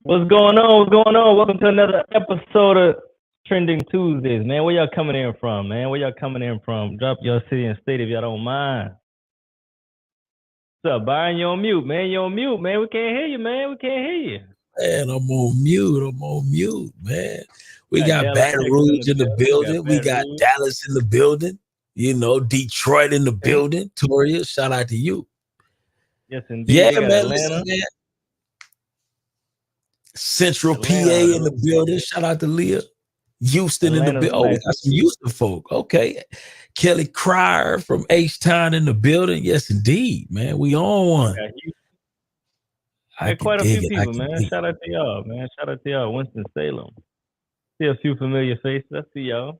What's going on? What's going on? Welcome to another episode of Trending Tuesdays, man. Where y'all coming in from, man? Where y'all coming in from? Drop your city and state if y'all don't mind. What's up, Byron? You on mute, man. You on mute, man. We can't hear you, man. We can't hear you. Man, I'm on mute, man. We got Baton Rouge in the building. We got Dallas in the building. You know, Detroit in the building. Toria, shout out to you. Yes, indeed. Yeah, man. Listen, man. Central PA in the building. Shout out to Leah. Houston in the building. Oh, we got some Houston folk. Okay. Kelly Cryer from H-Town in the building. Yes, indeed, man. We on one. Quite a few people, man. Shout out to y'all, man. Shout out to y'all. Winston-Salem. See a few familiar faces. I see y'all.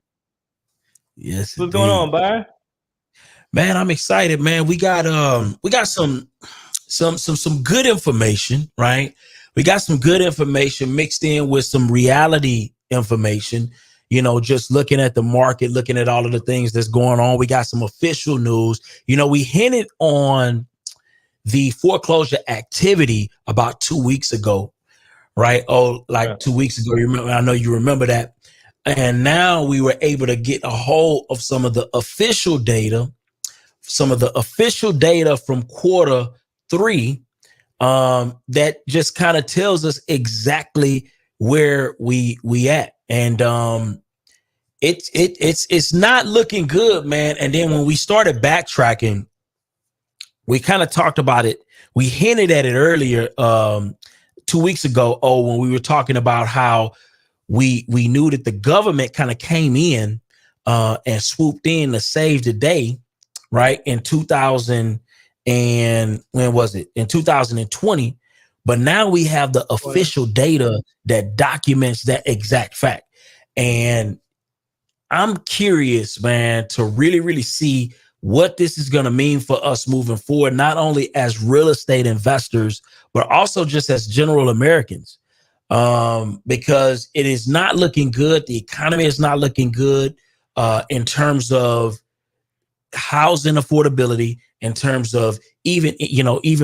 Yes. What's going on, Byron? Man, I'm excited, man. We got some good information, right? We got some good information mixed in with some reality information, you know, just looking at the market, looking at all of the things that's going on. We got some official news. You know, we hinted on the foreclosure activity about 2 weeks ago, right? Oh, like 2 weeks ago. You remember? I know you remember that. And now we were able to get a hold of some of the official data, from quarter three, that just kind of tells us exactly where we at. And it's not looking good, man. And then when we started backtracking, we kind of talked about it. We hinted at it earlier 2 weeks ago. Oh, when we were talking about how we knew that the government kind of came in and swooped in to save the day, right? In 2000 and when was it? In 2020. But now we have the official data that documents that exact fact. And I'm curious, man, to really see what this is going to mean for us moving forward, not only as real estate investors, but also just as general Americans, because it is not looking good. The economy is not looking good in terms of housing affordability, in terms of even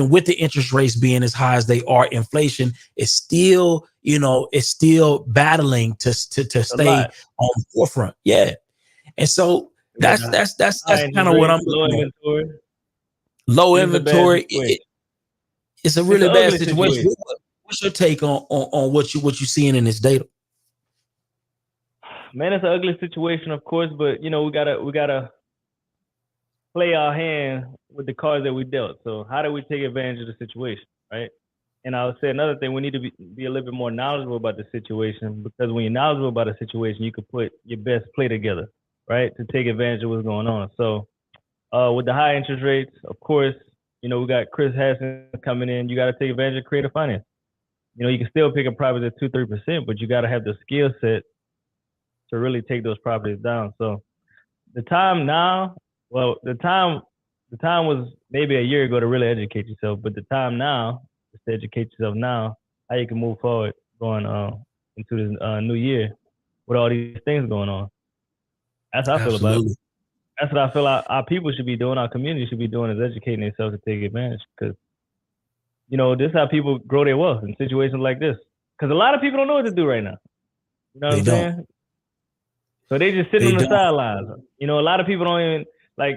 with the interest rates being as high as they are, inflation is still, it's still battling to stay on the forefront. Yeah. And so that's kind of what I'm looking at. Low inventory. It's a really bad situation. What's your take on what you're seeing in this data? Man, it's an ugly situation, of course, but we gotta play our hand with the cards that we dealt. So how do we take advantage of the situation, right? And I would say another thing, we need to be a little bit more knowledgeable about the situation, because when you're knowledgeable about a situation, you can put your best play together, right, to take advantage of what's going on. So with the high interest rates, of course, we got Chris Hassan coming in. You got to take advantage of creative finance. You can still pick up properties at 2-3%, but you got to have the skill set to really take those properties down. So the time now, well, the time was maybe a year ago to really educate yourself, but the time now is to educate yourself now how you can move forward going into this new year with all these things going on. That's how I feel about it. That's what I feel our people should be doing, our community should be doing, is educating themselves to take advantage, because this is how people grow their wealth in situations like this. Because a lot of people don't know what to do right now. You know what I'm saying? So they just sitting on the sidelines. A lot of people don't even,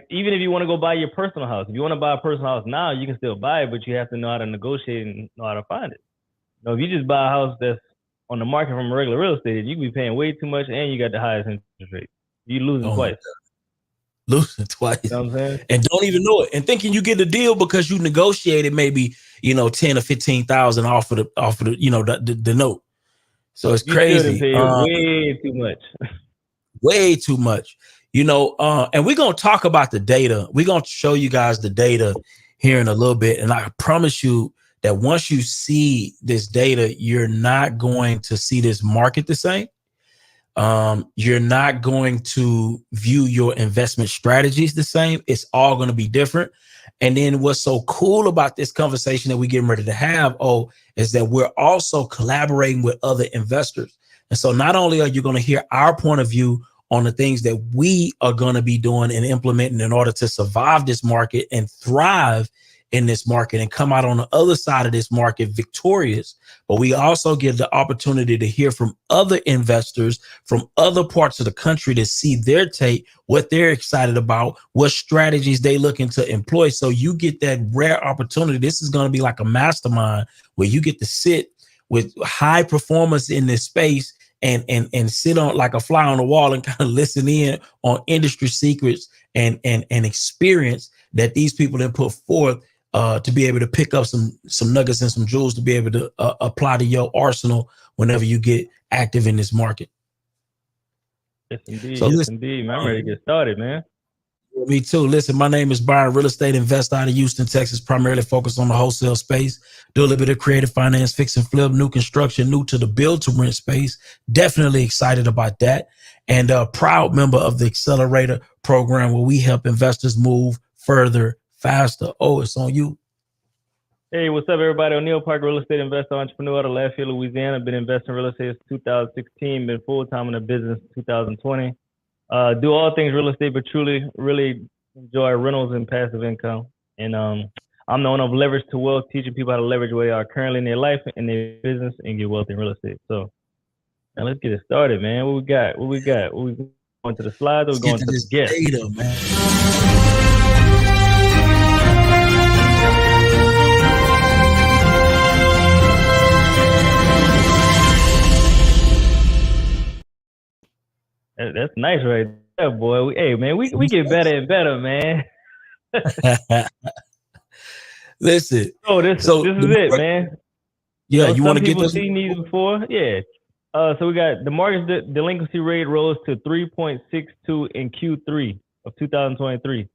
even if you want to go buy your personal house, if you want to buy a personal house now, you can still buy it, but you have to know how to negotiate and know how to find it. If you just buy a house that's on the market from a regular real estate, you can be paying way too much, and you got the highest interest rate. You losing twice. Losing twice. You know what I'm saying? And don't even know it. And thinking you get the deal because you negotiated maybe, 10 or 15,000 off of the note. So it's crazy. Way too much. Way too much. And we're going to talk about the data. We're going to show you guys the data here in a little bit. And I promise you that once you see this data, you're not going to see this market the same. You're not going to view your investment strategies the same. It's all going to be different. And then what's so cool about this conversation that we're getting ready to have, is that we're also collaborating with other investors. And so not only are you going to hear our point of view on the things that we are going to be doing and implementing in order to survive this market and thrive in this market and come out on the other side of this market victorious. But we also give the opportunity to hear from other investors from other parts of the country to see their take, what they're excited about, what strategies they looking to employ. So you get that rare opportunity. This is going to be like a mastermind where you get to sit with high performers in this space and sit on like a fly on the wall and kind of listen in on industry secrets and experience that these people have put forth to be able to pick up some nuggets and some jewels to be able to apply to your arsenal whenever you get active in this market. Yes, indeed. So yes, indeed. Man, I'm ready to get started, man. Me too. Listen, my name is Byron, real estate investor out of Houston, Texas, primarily focused on the wholesale space. Do a little bit of creative finance, fix and flip, new construction, new to the build to rent space. Definitely excited about that. And a proud member of the Accelerator Program where we help investors move further, faster. Oh, it's on you. Hey, what's up, everybody? O'Neill Park, real estate investor, entrepreneur out of Lafayette, Louisiana. Been investing in real estate since 2016. Been full-time in the business since 2020. Do all things real estate, but truly, really enjoy rentals and passive income. And I'm the owner of Leverage to Wealth, teaching people how to leverage where they are currently in their life and their business and get wealth in real estate. So now let's get it started, man. What we got? We going to the slides or we going to the guest? Data, man. That's nice right there, boy. Hey, man, we get better and better, man. Listen. Oh, this is it, man. Yeah, you want to get this? Seen these before? Yeah. So we got the mortgage delinquency rate rose to 3.62 in Q3 of 2023,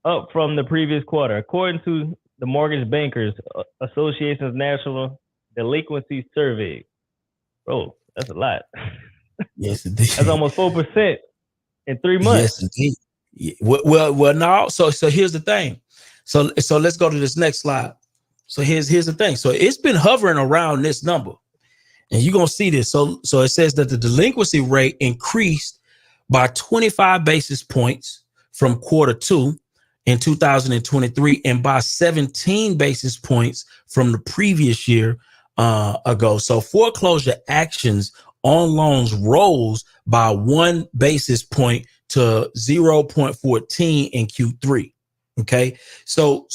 up from the previous quarter, according to the Mortgage Bankers Association's National Delinquency Survey. Bro, that's a lot. Yes, indeed. That's almost 4% in 3 months. Yes, indeed. Yeah. Well, no. So here's the thing. So let's go to this next slide. So here's the thing. So it's been hovering around this number, and you're gonna see this. So it says that the delinquency rate increased by 25 basis points from Q2 in 2023, and by 17 basis points from the previous year ago. So foreclosure actions on loans rose by 1 basis point to 0.14 in Q3. Okay. So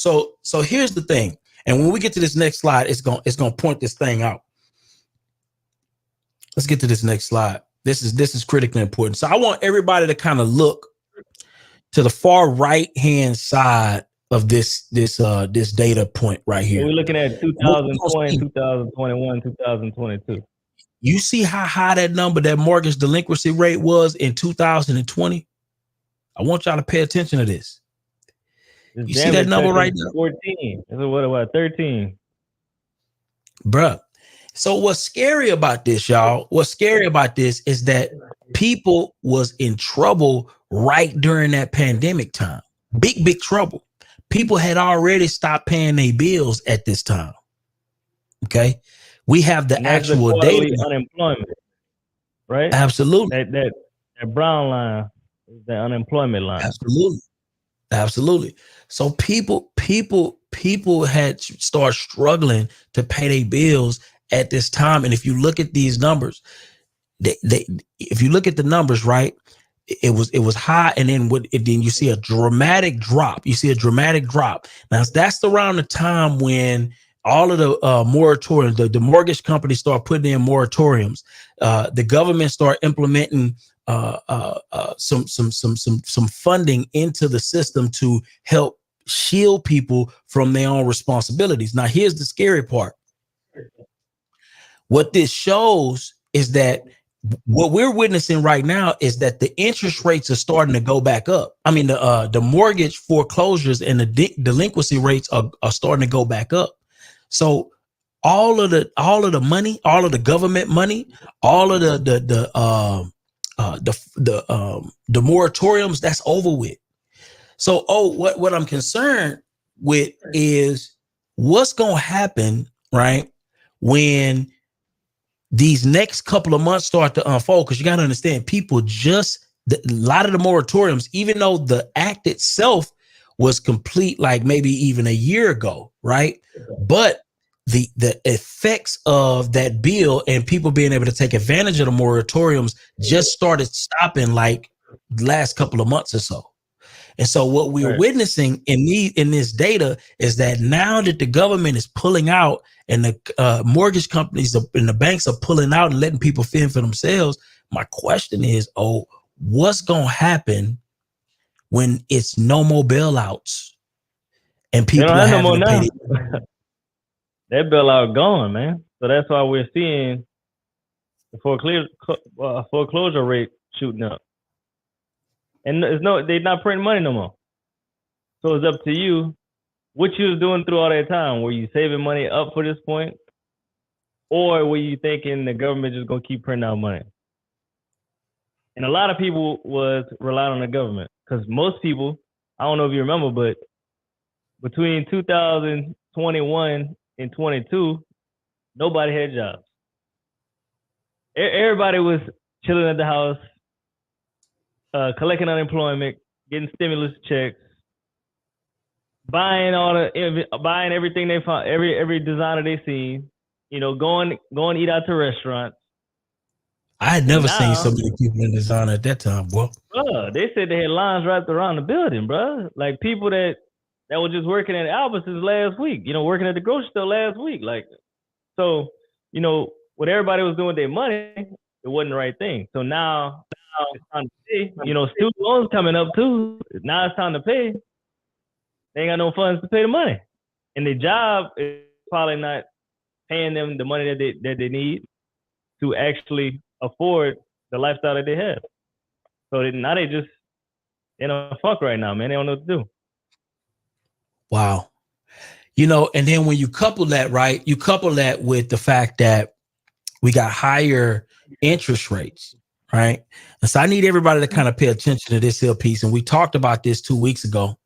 here's the thing. And when we get to this next slide, it's going to point this thing out. Let's get to this next slide. This is critically important. So I want everybody to kind of look to the far right hand side of this data point right here. We're looking at 2020, 2021, 2022. You see how high that number, that mortgage delinquency rate was in 2020? I want y'all to pay attention to this. You see that number right now? 14. What, 13? Bruh. So what's scary about this, y'all? What's scary about this is that people was in trouble right during that pandemic time. Big trouble. People had already stopped paying their bills at this time. Okay. We have the actual data. Unemployment, right? Absolutely. That brown line is the unemployment line. Absolutely. So people had started struggling to pay their bills at this time. And if you look at these numbers, if you look at the numbers, right, it was high, and then then you see a dramatic drop. Now that's around the time when all of the moratoriums, the mortgage companies start putting in moratoriums. The government start implementing some funding into the system to help shield people from their own responsibilities. Now, here's the scary part. What this shows is that what we're witnessing right now is that the interest rates are starting to go back up. I mean, the mortgage foreclosures and the delinquency rates are starting to go back up. So all of the money, all of the government money, all of the moratoriums, that's over with. So, what I'm concerned with is what's going to happen, right, when these next couple of months start to unfold. Because you got to understand, people a lot of the moratoriums, even though the act itself was complete, like maybe even a year ago, right? But the effects of that bill and people being able to take advantage of the moratoriums just started stopping like the last couple of months or so. And so what we're witnessing in this data is that now that the government is pulling out and the mortgage companies and the banks are pulling out and letting people fend for themselves, my question is, what's going to happen when it's no more bailouts and people are having to pay? That bailout gone, man. So that's why we're seeing the foreclosure rate shooting up. And they're not printing money no more. So it's up to you what you was doing through all that time. Were you saving money up for this point? Or were you thinking the government just gonna keep printing out money? And a lot of people was relying on the government because most people, I don't know if you remember, but between 2021 and 22, nobody had jobs. Everybody was chilling at the house, collecting unemployment, getting stimulus checks, buying everything they found, every designer they seen, going to eat out to restaurants. I had never seen so many people in designer at that time, boy. They said they had lines wrapped around the building, bro. Like people that were just working at Albertsons last week, working at the grocery store last week. Like, so, what everybody was doing with their money, it wasn't the right thing. So now it's time to pay. Student loans coming up too. Now it's time to pay. They ain't got no funds to pay the money. And the job is probably not paying them the money that they need to actually afford the lifestyle that they have. So now they just in a funk right now, man. They don't know what to do. Wow. And then when you couple that, right, you couple that with the fact that we got higher interest rates, right? And so I need everybody to kind of pay attention to this here piece. And we talked about this 2 weeks ago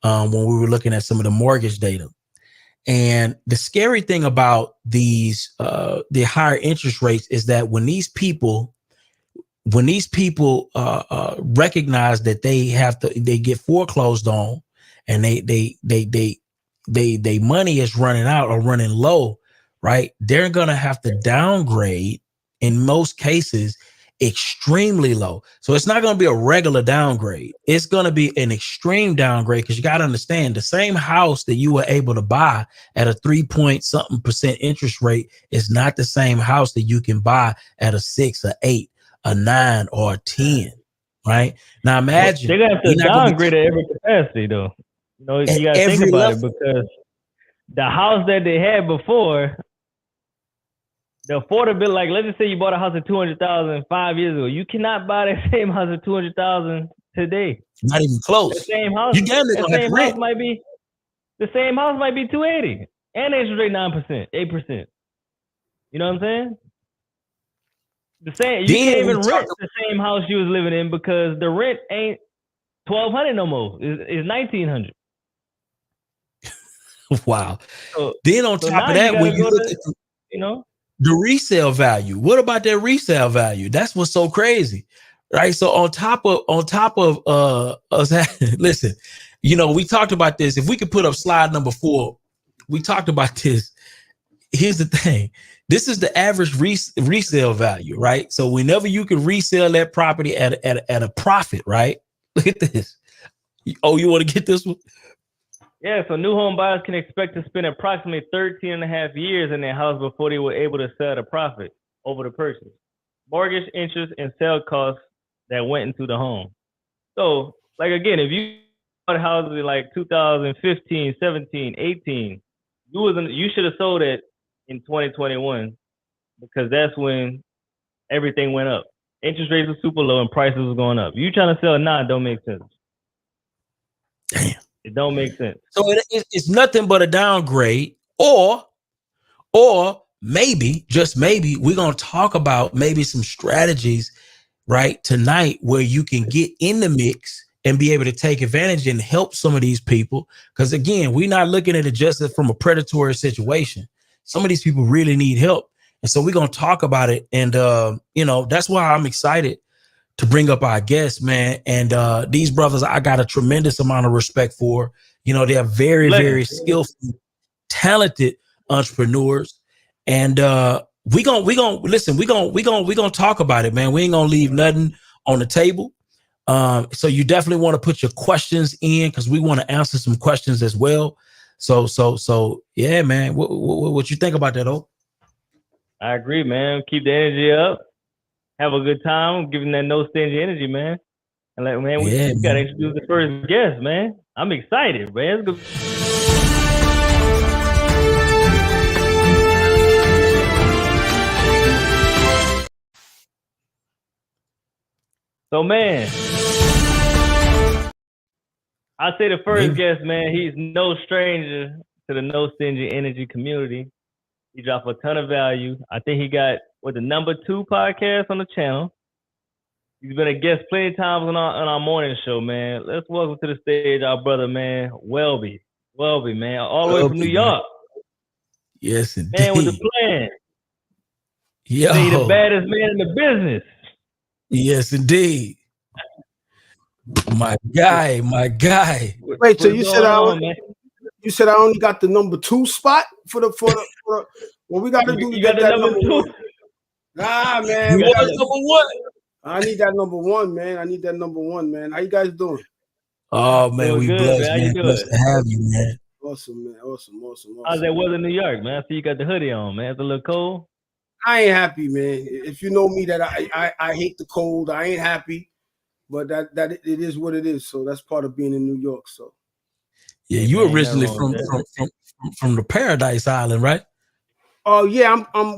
when we were looking at some of the mortgage data. And the scary thing about these, the higher interest rates is that when these people recognize that they get foreclosed on and they money is running out or running low, right? They're going to have to downgrade in most cases extremely low. So it's not going to be a regular downgrade. It's going to be an extreme downgrade because you got to understand the same house that you were able to buy at a 3-point-something% interest rate is not the same house that you can buy at a 6, a 8, a 9, or a 10. Right now, imagine they're gonna have to downgrade at every capacity, though. You got to think about it because the house that they had before, the affordability, like let's just say you bought a house at $200,000 5 years ago, you cannot buy that same house at $200,000 today. Not even close. The same house, the same house might be $280, and the interest rate 9%, 8%. You know what I'm saying? The same. You can't even rent the same house you was living in because the rent ain't $1,200 no more. It's $1,900. Wow. So, then on top of that, when you look at the resale value, what about that resale value? That's what's so crazy, right? So on top of us, listen, we talked about this. If we could put up slide number 4, we talked about this. Here's the thing. This is the average resale value, right? So whenever you can resell that property at a profit, right? Look at this. Oh, you want to get this one? Yeah, so new home buyers can expect to spend approximately 13 and a half years in their house before they were able to sell at a profit over the purchase, mortgage, interest, and sale costs that went into the home. So, like again, if you bought houses in like 2015, 17, 18, you should have sold it in 2021 because that's when everything went up. Interest rates were super low and prices were going up. You trying to sell now, it don't make sense. Damn. It don't make sense. So it's nothing but a downgrade, or maybe, just maybe, we're going to talk about maybe some strategies, right, tonight where you can get in the mix and be able to take advantage and help some of these people. Because again, we're not looking at it just from a predatory situation. Some of these people really need help. And so we're going to talk about it. And, that's why I'm excited to bring up our guests, man. And these brothers, I got a tremendous amount of respect for. You know, they're very, very skillful, talented entrepreneurs. And we gonna talk about it, man. We ain't gonna leave nothing on the table. So you definitely want to put your questions in because we want to answer some questions as well. So yeah, man. What you think about that, O? I agree, man. Keep the energy up. Have a good time. Giving that no stingy energy, man. And like, man, we gotta introduce the first guest, man. I'm excited, man. So, man, I say the first guest, man, he's no stranger to the no stingy energy community. He dropped a ton of value. I think he got the #2 podcast on the channel. He's been a guest plenty of times on our morning show, man. Let's welcome to the stage our brother, man, Welby. Welby, man, all the way from New York. Yes, indeed. Man with the plan. Yo. He the baddest man in the business. Yes, indeed. My guy. Wait, so you said you said I only got the #2 spot for the well, we got to do. You got the #2. Nah, man. You got #1. I need that #1, man. I need that #1, man. How you guys doing? Oh man, we blessed, man. Blessed to have you, man. Awesome, man. Awesome. How's that weather in New York, man? I see you got the hoodie on, man. It's a little cold. I ain't happy, man. If you know me, that I hate the cold. I ain't happy, but that it is what it is. So that's part of being in New York. So yeah, you originally from the Paradise Island, right? Oh yeah, I'm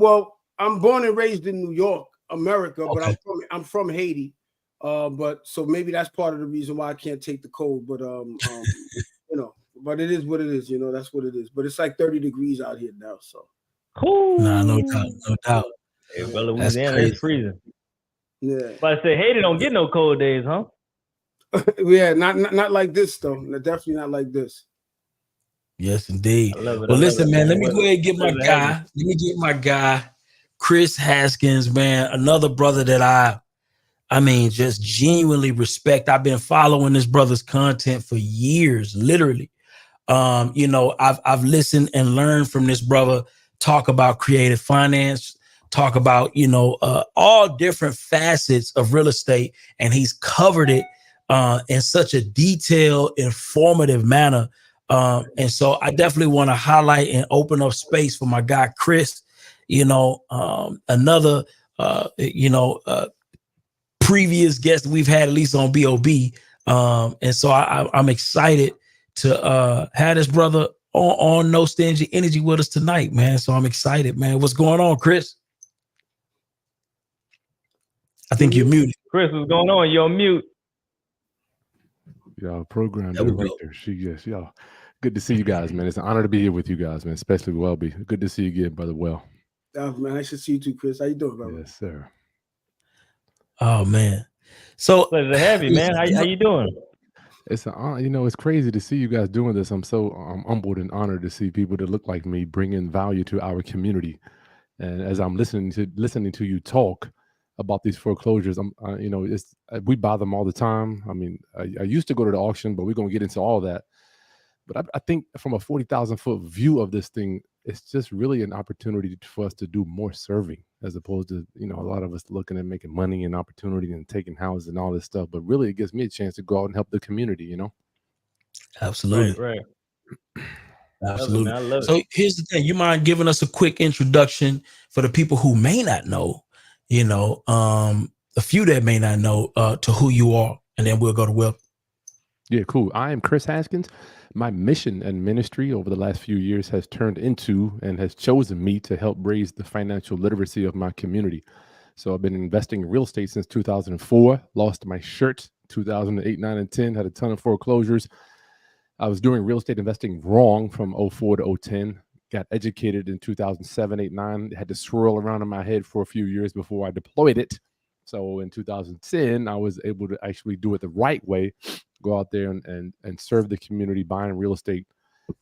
born and raised in New York, America, okay. But I'm from Haiti. But so maybe that's part of the reason why I can't take the cold. But you know, but it is what it is. You know, that's what it is. But it's like 30 degrees out here now. So cool. Nah, no doubt. Hey, well, Louisiana is freezing. Yeah. But I say Haiti don't get no cold days, huh? Yeah, not like this though. Definitely not like this. Yes, indeed. Well, listen, man. Let me go ahead and get my guy. Let me get my guy, Chris Haskins, man. Another brother that I mean, just genuinely respect. I've been following this brother's content for years, literally. You know, I've listened and learned from this brother. Talk about creative finance. Talk about, you know, all different facets of real estate, and he's covered it in such a detailed, informative manner. And so I definitely want to highlight and open up space for my guy, Chris, you know, another, previous guest we've had, at least on BOB. And so I'm excited to have this brother on No Stingy Energy with us tonight, man. So I'm excited, man. What's going on, Chris? I think you're muted. Chris, what's going on? You're on mute. Y'all, program director. Yes, y'all. Good to see you guys, man. It's an honor to be here with you guys, man, especially Welby. Good to see you again, brother. Well. Man, I should see you too, Chris. How you doing, brother? Yes, sir. Oh man. So pleasure to have you, man. How you doing? It's an honor. You know, it's crazy to see you guys doing this. I'm so humbled and honored to see people that look like me bringing value to our community. And as I'm listening to you talk about these foreclosures, you know, we buy them all the time. I mean, I used to go to the auction, but we're gonna get into all that. But I think from a 40,000-foot view of this thing, it's just really an opportunity for us to do more serving, as opposed to, you know, a lot of us looking at making money and opportunity and taking houses and all this stuff. But really, it gives me a chance to go out and help the community, you know? Absolutely. Right. Absolutely. I love it. So here's the thing. You mind giving us a quick introduction for the people who may not know, you know, a few that may not know to who you are, and then we'll go to Will. Yeah, cool. I am Chris Haskins. My mission and ministry over the last few years has turned into and has chosen me to help raise the financial literacy of my community. So I've been investing in real estate since 2004, lost my shirt 2008, 9, and 10, had a ton of foreclosures. I was doing real estate investing wrong from 04 to 010, got educated in 2007, 8, 9, had to swirl around in my head for a few years before I deployed it. So in 2010, I was able to actually do it the right way, go out there and serve the community, buying real estate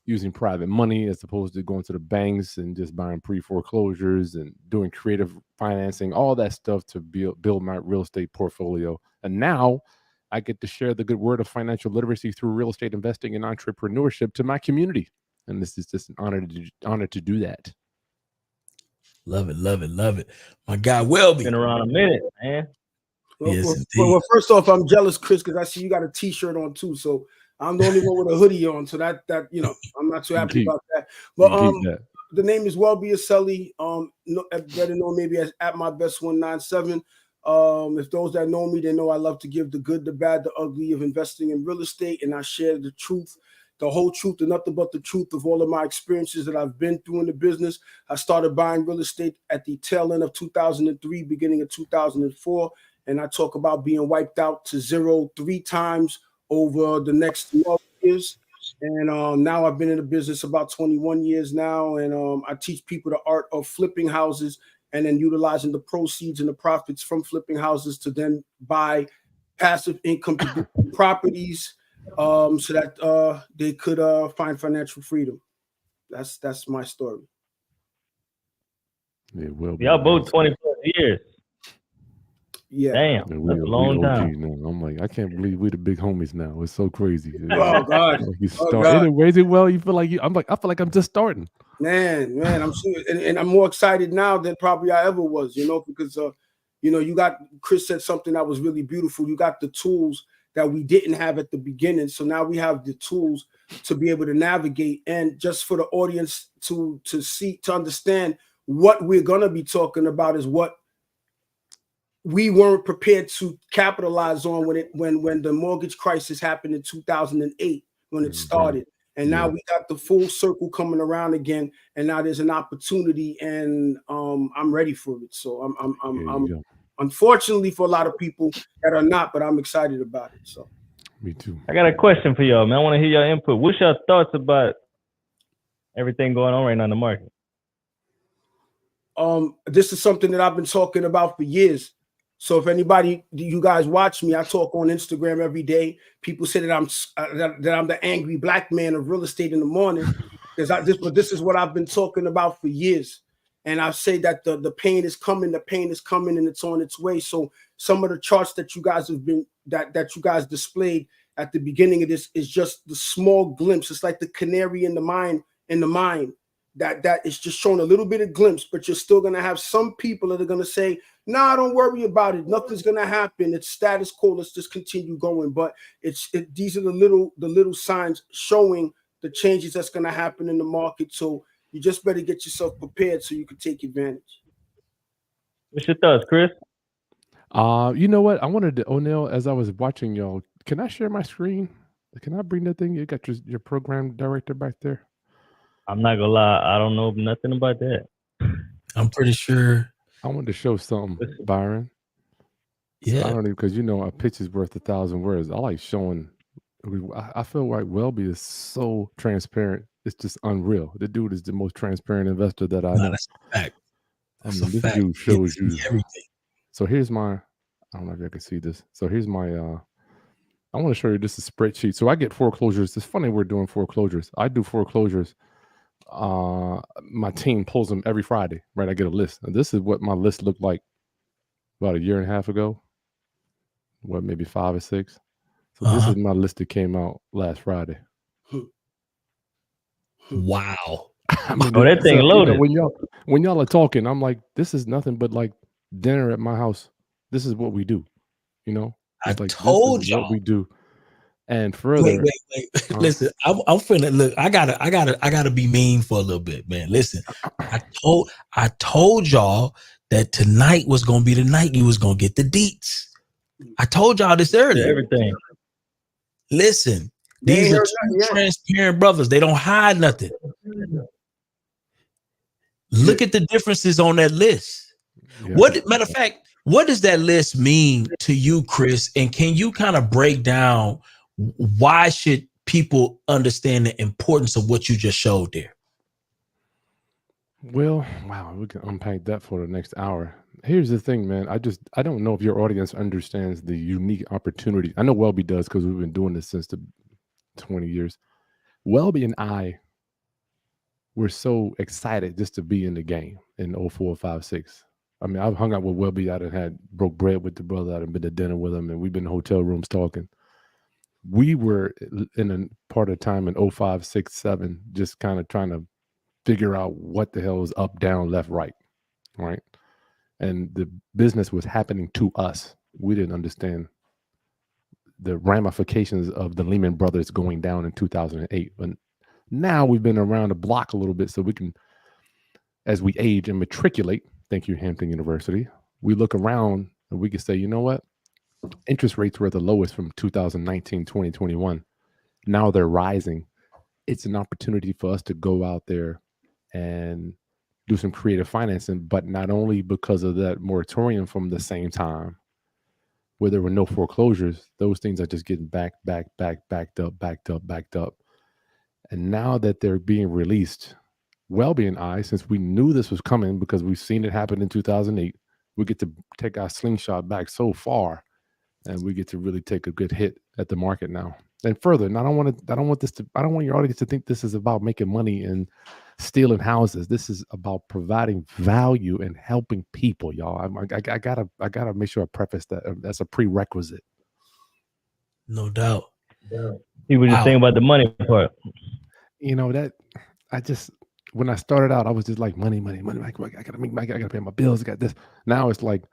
using private money as opposed to going to the banks and just buying pre-foreclosures and doing creative financing, all that stuff to build my real estate portfolio. And now I get to share the good word of financial literacy through real estate investing and entrepreneurship to my community. And this is just an honor to do that. Love it, love it, love it. My guy Welby. Been around a minute, man. Well, first off, I'm jealous, Chris, because I see you got a T-shirt on too. So I'm the only one with a hoodie on. So that I'm not too happy about that. But the name is Welby Acelli. Better known maybe as at my best 197. If those that know me, they know I love to give the good, the bad, the ugly of investing in real estate, and I share the truth, the whole truth, and nothing but the truth of all of my experiences that I've been through in the business. I started buying real estate at the tail end of 2003, beginning of 2004, and I talk about being wiped out to zero 3 times over the next 12 years. And now I've been in the business about 21 years now, and I teach people the art of flipping houses and then utilizing the proceeds and the profits from flipping houses to then buy passive income properties so that they could find financial freedom. That's my story. Yeah, well, y'all both 20 plus years. Yeah. Damn, that's a long time. Now. I'm like, I can't believe we're the big homies now. It's so crazy. Oh God. Anyways, well, you feel like I feel like I'm just starting. Man, I'm sure, and I'm more excited now than probably I ever was, because you got Chris said something that was really beautiful. You got the tools that we didn't have at the beginning. So now we have the tools to be able to navigate, and just for the audience to understand what we're gonna be talking about is what we weren't prepared to capitalize on when the mortgage crisis happened in 2008 when it started. And now we got the full circle coming around again, and now there's an opportunity, and I'm ready for it. So I'm unfortunately for a lot of people that are not, but I'm excited about it. So me too. I got a question for y'all, man. I want to hear your input. What's your thoughts about everything going on right now in the market? This is something that I've been talking about for years. So if you guys watch me, I talk on Instagram every day. People say that I'm the angry black man of real estate in the morning, but this is what I've been talking about for years. And I say that the pain is coming, and it's on its way. So some of the charts that you guys have been that you guys displayed at the beginning of this is just the small glimpse. It's like the canary in the mine. That is just showing a little bit of glimpse, but you're still gonna have some people that are gonna say, "Nah, don't worry about it. Nothing's gonna happen. It's status quo. Let's just continue going." But these are the little signs showing the changes that's gonna happen in the market. So you just better get yourself prepared so you can take advantage. What's your thoughts, Chris? You know what? I wanted to, O'Neill, as I was watching y'all, can I share my screen? Can I bring that thing? You got your program director back there? I'm not gonna lie, I don't know nothing about that. I'm pretty sure. I wanted to show something, Byron. Yeah. I don't even, because a picture's worth 1,000 words. I like showing. I feel like Welby is so transparent. It's just unreal. The dude is the most transparent investor that I know. That's a fact. This dude shows you everything. So here's my. I don't know if you can see this. So here's my. I want to show you this is spreadsheet. So I get foreclosures. It's funny we're doing foreclosures. I do foreclosures. My team pulls them every Friday, right? I get a list. And this is what my list looked like about 1.5 years ago. What, maybe 5 or 6. So this is my list that came out last Friday. Wow. I mean, that thing loaded. When y'all are talking, I'm like, this is nothing but like dinner at my house. This is what we do. I like, told this is y'all what we do. And further, wait. Listen, I'm finna look. I gotta be mean for a little bit, man. Listen, I told y'all that tonight was gonna be the night you was gonna get the deets. I told y'all this earlier. Everything. Listen, these are two transparent brothers. They don't hide nothing. Look at the differences on that list. Yeah. Matter of fact, what does that list mean to you, Chris? And can you kind of break down why should people understand the importance of what you just showed there? Well, wow, we can unpack that for the next hour. Here's the thing, man. I don't know if your audience understands the unique opportunity. I know Welby does because we've been doing this since the 20 years. Welby and I were so excited just to be in the game in 04, 5, 6. I mean, I've hung out with Welby. I had broke bread with the brother. I've been to dinner with him, and we've been in hotel rooms talking. We were in a part of time in 05, 6, 7, just kind of trying to figure out what the hell is up, down, left, right. And the business was happening to us. We didn't understand the ramifications of the Lehman Brothers going down in 2008. But now we've been around the block a little bit, so we can, as we age and matriculate, thank you, Hampton University, we look around and we can say, you know what? Interest rates were the lowest from 2019, 2021. Now they're rising. It's an opportunity for us to go out there and do some creative financing, but not only because of that moratorium from the same time where there were no foreclosures, those things are just getting backed up. And now that they're being released, Welby and I, since we knew this was coming because we've seen it happen in 2008, we get to take our slingshot back so far, and we get to really take a good hit at the market now. And further, and I don't want your audience to think this is about making money and stealing houses. This is about providing value and helping people, y'all. I gotta make sure I preface that. That's a prerequisite. No doubt. You were just saying about the money part. You know that when I started out, I was just like money. I gotta make money. I gotta pay my bills. I got this. Now it's like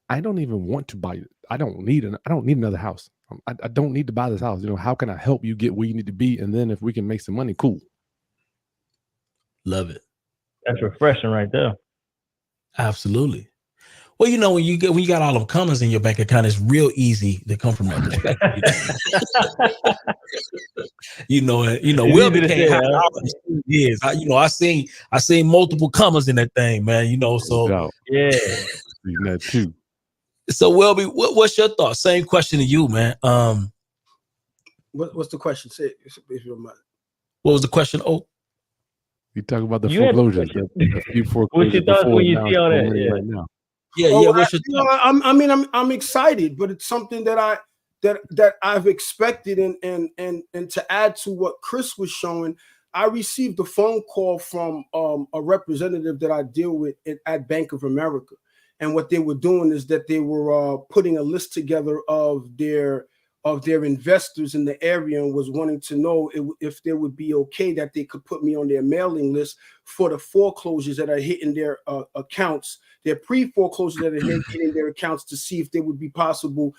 I don't even want to buy it. I don't need another house. I don't need to buy this house. You know, how can I help you get where you need to be? And then if we can make some money, cool. Love it. That's refreshing right there. Absolutely. Well, you know, when you got all them commas in your bank account, it's real easy to come from that perspective. Will became years. I seen multiple commas in that thing, man. So yeah, that too. So, Welby, what's your thoughts? Same question to you, man. What's the question? Say it, if you don't mind. What was the question? Oh, you talk about the foreclosures. A few foreclosures. What's your thoughts when you see all that? Yeah. Right now. Yeah. What's your thoughts? I'm excited, but it's something that I've expected, and to add to what Chris was showing, I received a phone call from a representative that I deal with at Bank of America. And what they were doing is that they were putting a list together of their investors in the area, and was wanting to know if they would be okay that they could put me on their mailing list for the foreclosures that are hitting their accounts, their pre-foreclosures that are hitting their accounts, to see if there would be possible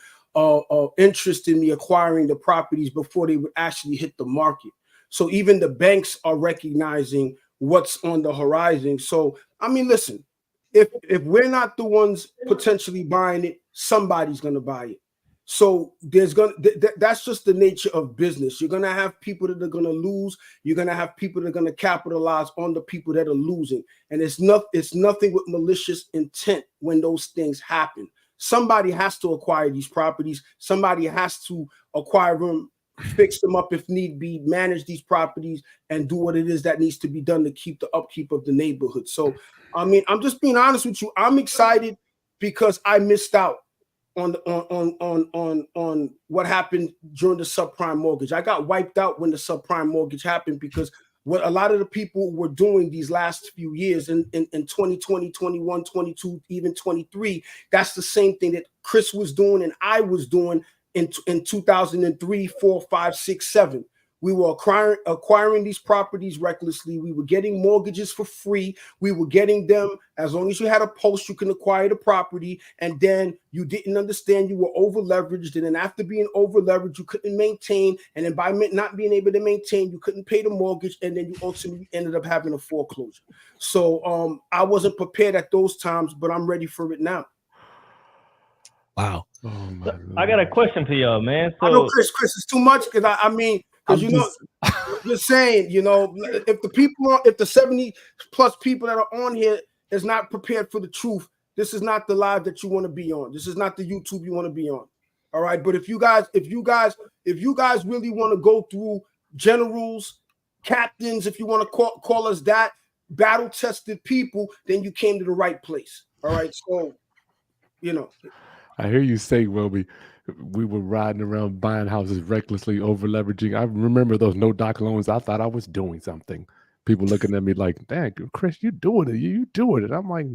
interest in me acquiring the properties before they would actually hit the market. So even the banks are recognizing what's on the horizon. So, I mean, listen, if we're not the ones potentially buying it, somebody's going to buy it. So that's just the nature of business. You're going to have people that are going to lose. You're going to have people that are going to capitalize on the people that are losing. And it's nothing with malicious intent when those things happen. Somebody has to acquire these properties. Somebody has to acquire them, fix them up if need be, manage these properties, and do what it is that needs to be done to keep the upkeep of the neighborhood. So, I mean, I'm just being honest with you. I'm excited because I missed out on what happened during the subprime mortgage. I got wiped out when the subprime mortgage happened, because what a lot of the people were doing these last few years in 2020, 21, 22, even 23, that's the same thing that Chris was doing and I was doing in 2003, 4, 5, 6, 7. We were acquiring these properties recklessly. We were getting mortgages for free. We were getting them as long as you had a post, you can acquire the property. And then you didn't understand you were over leveraged. And then after being over leveraged, you couldn't maintain. And then by not being able to maintain, you couldn't pay the mortgage. And then you ultimately ended up having a foreclosure. So I wasn't prepared at those times, but I'm ready for it now. Wow. So I got a question for y'all, man. So I know Chris, it's too much, because I mean, because I'm just saying, if the 70 plus people that are on here is not prepared for the truth, this is not the live that you want to be on. This is not the YouTube you want to be on. All right. But if you guys really want to go through generals, captains, if you want to call us that, battle tested people, then you came to the right place. All right. So, I hear you say, Welby, we were riding around buying houses recklessly, over leveraging. I remember those no doc loans. I thought I was doing something. People looking at me like, "Dang, Chris, you doing it? You doing it?" I'm like,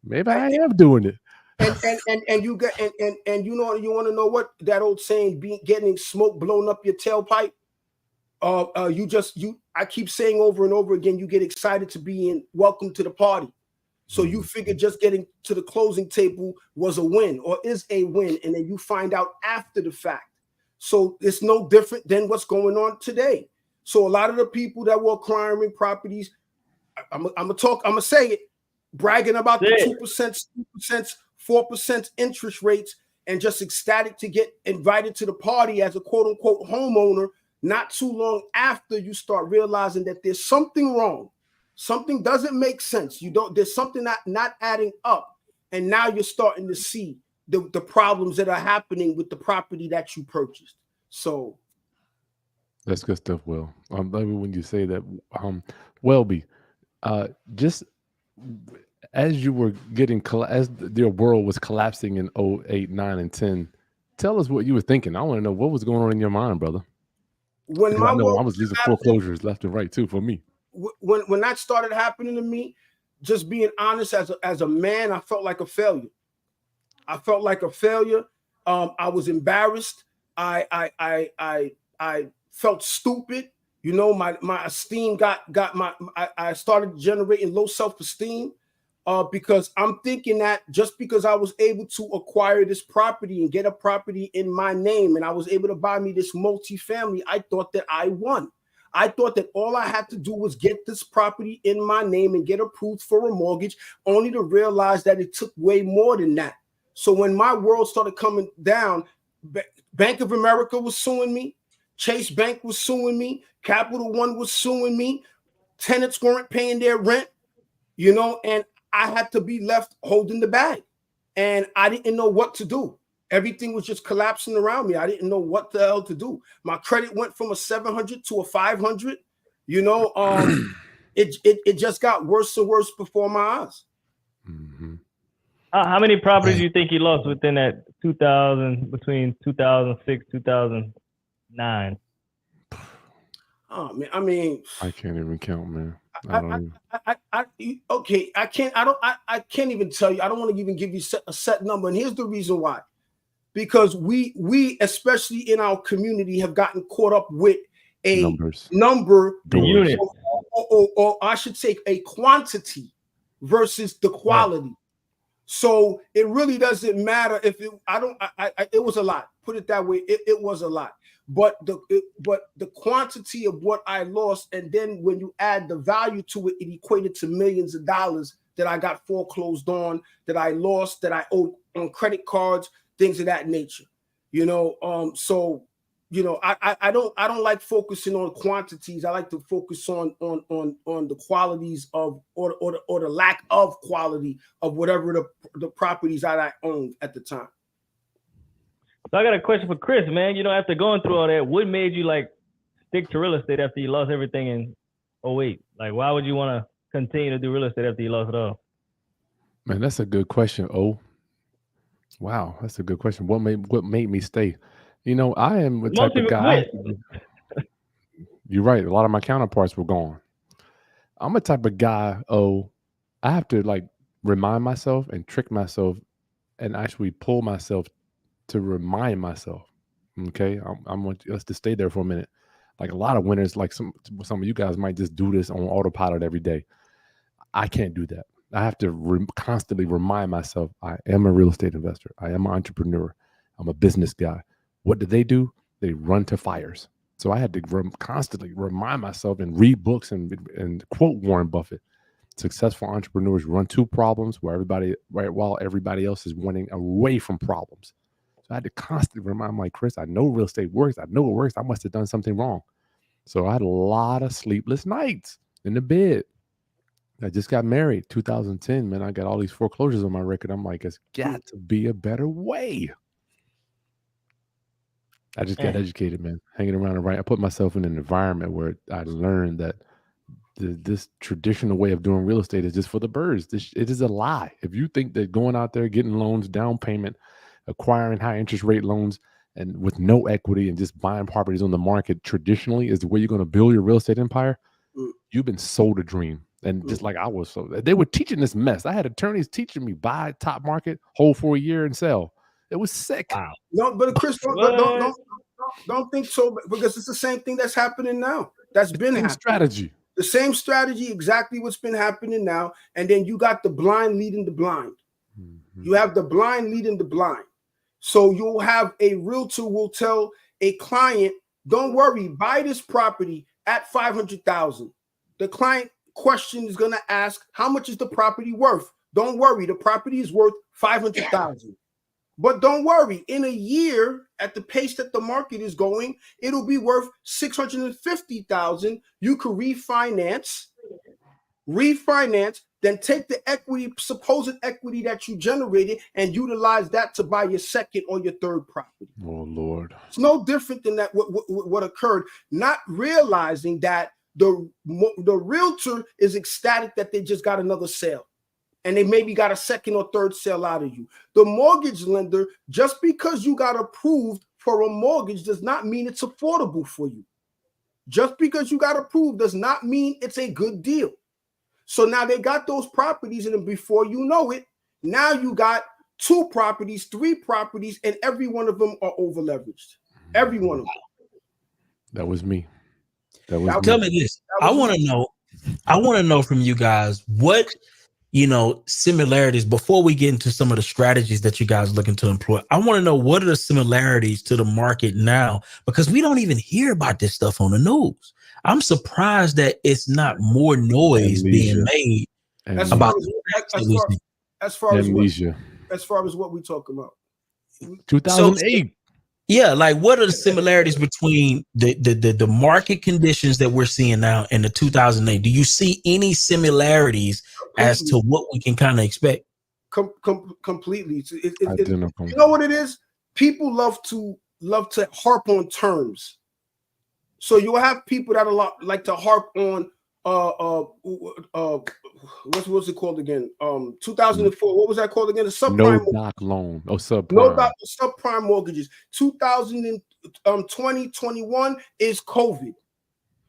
maybe I am doing it. And you get and you know, you want to know what that old saying, getting smoke blown up your tailpipe. I keep saying over and over again, you get excited to be in welcome to the party. So you figure just getting to the closing table was a win or is a win, and then you find out after the fact. So it's no different than what's going on today. So a lot of the people that were acquiring properties, I'm gonna say it, bragging about the 2%, 3%, 4% interest rates, and just ecstatic to get invited to the party as a quote unquote homeowner. Not too long after, you start realizing that there's something wrong. Something doesn't make sense. There's something not adding up. And now you're starting to see the problems that are happening with the property that you purchased. So that's good stuff, Will. Maybe when you say that, Welby, just as you were getting, as your world was collapsing in 08, 9, and 10, tell us what you were thinking. I want to know what was going on in your mind, brother. When I know I was losing foreclosures left and right too for me. When that started happening to me, just being honest, as a man, I felt like a failure. I was embarrassed. I felt stupid. You know, my esteem I started generating low self-esteem. Because I'm thinking that just because I was able to acquire this property and get a property in my name, and I was able to buy me this multifamily, I thought that I won. I thought that all I had to do was get this property in my name and get approved for a mortgage, only to realize that it took way more than that. So when my world started coming down, Bank of America was suing me, Chase Bank was suing me, Capital One was suing me, tenants weren't paying their rent, you know, and I had to be left holding the bag, and I didn't know what to do. Everything was just collapsing around me. I didn't know what the hell to do. My credit went from a 700 to a 500. You know, it just got worse and worse before my eyes. Mm-hmm. How many properties do you think you lost within that between 2006, 2009? Oh man, I mean, I can't even count, man. Okay, I can't even tell you. I don't want to even give you a set number. And here's the reason why. Because we especially in our community have gotten caught up with a number, the unit, or I should say a quantity versus the quality. Right. So it really doesn't matter if it was a lot. Put it that way. It was a lot. But the quantity of what I lost, and then when you add the value to it, it equated to millions of dollars that I got foreclosed on, that I lost, that I owed on credit cards, things of that nature. You know, so you know, I don't like focusing on quantities. I like to focus on the qualities of or the lack of quality of whatever the properties that I owned at the time. So I got a question for Chris, man. You know, after going through all that, what made you like stick to real estate after you lost everything in 08? Like, why would you want to continue to do real estate after you lost it all? Man, that's a good question. Oh, wow, that's a good question. What made me stay? You know, I am the type of guy. You're right. A lot of my counterparts were gone. I'm a type of guy. Oh, I have to like remind myself and trick myself, and actually pull myself to remind myself. Okay, I'm want us to stay there for a minute. Like a lot of winners, like some of you guys might just do this on autopilot every day. I can't do that. I have to constantly remind myself I am a real estate investor. I am an entrepreneur. I'm a business guy. What do? They run to fires. So I had to constantly remind myself and read books and quote Warren Buffett. Successful entrepreneurs run to problems while everybody else is running away from problems. So I had to constantly remind my Chris, I know real estate works. I know it works. I must have done something wrong. So I had a lot of sleepless nights in the bed. I just got married 2010, man. I got all these foreclosures on my record. I'm like, it's got to be a better way. I just got educated, man. Hanging around I put myself in an environment where I learned that this traditional way of doing real estate is just for the birds. It is a lie. If you think that going out there, getting loans, down payment, acquiring high interest rate loans and with no equity and just buying properties on the market traditionally is the way you're going to build your real estate empire, you've been sold a dream. And just like I was, so they were teaching this mess. I had attorneys teaching me buy top market, hold for a year and sell. It was sick. Wow. No, but Chris, don't think so, because it's the same thing that's happening now. That's been happening. Strategy. The same strategy, exactly what's been happening now. And then you got the blind leading the blind. You have the blind leading the blind. So you'll have a realtor will tell a client, don't worry, buy this property at $500,000. The client question is going to ask, how much is the property worth? Don't worry, the property is worth $500,000. But don't worry, in a year, at the pace that the market is going, it'll be worth $650,000. You could refinance, then take the equity, supposed equity that you generated, and utilize that to buy your second or your third property. Oh Lord, it's no different than that. What occurred? Not realizing that the realtor is ecstatic that they just got another sale. And they maybe got a second or third sale out of you. The mortgage lender, just because you got approved for a mortgage does not mean it's affordable for you. Just because you got approved does not mean it's a good deal. So now they got those properties, and before you know it, now you got 2 properties, 3 properties, and every one of them are over leveraged. Every one of them. That was me. Tell me this. I want to know from you guys what, similarities, before we get into some of the strategies that you guys are looking to employ. I want to know, what are the similarities to the market now? Because we don't even hear about this stuff on the news. I'm surprised that it's not more noise being made about as far as what we talk about. 2008. Yeah, like what are the similarities between the market conditions that we're seeing now and the 2008? Do you see any similarities as to what we can kind of expect? Completely. You know what it is? People love to harp on terms. So you'll have people that like to harp on what's it called again? 2004. What was that called again? The subprime loan. Oh, subprime. No subprime mortgages. 2021 is COVID.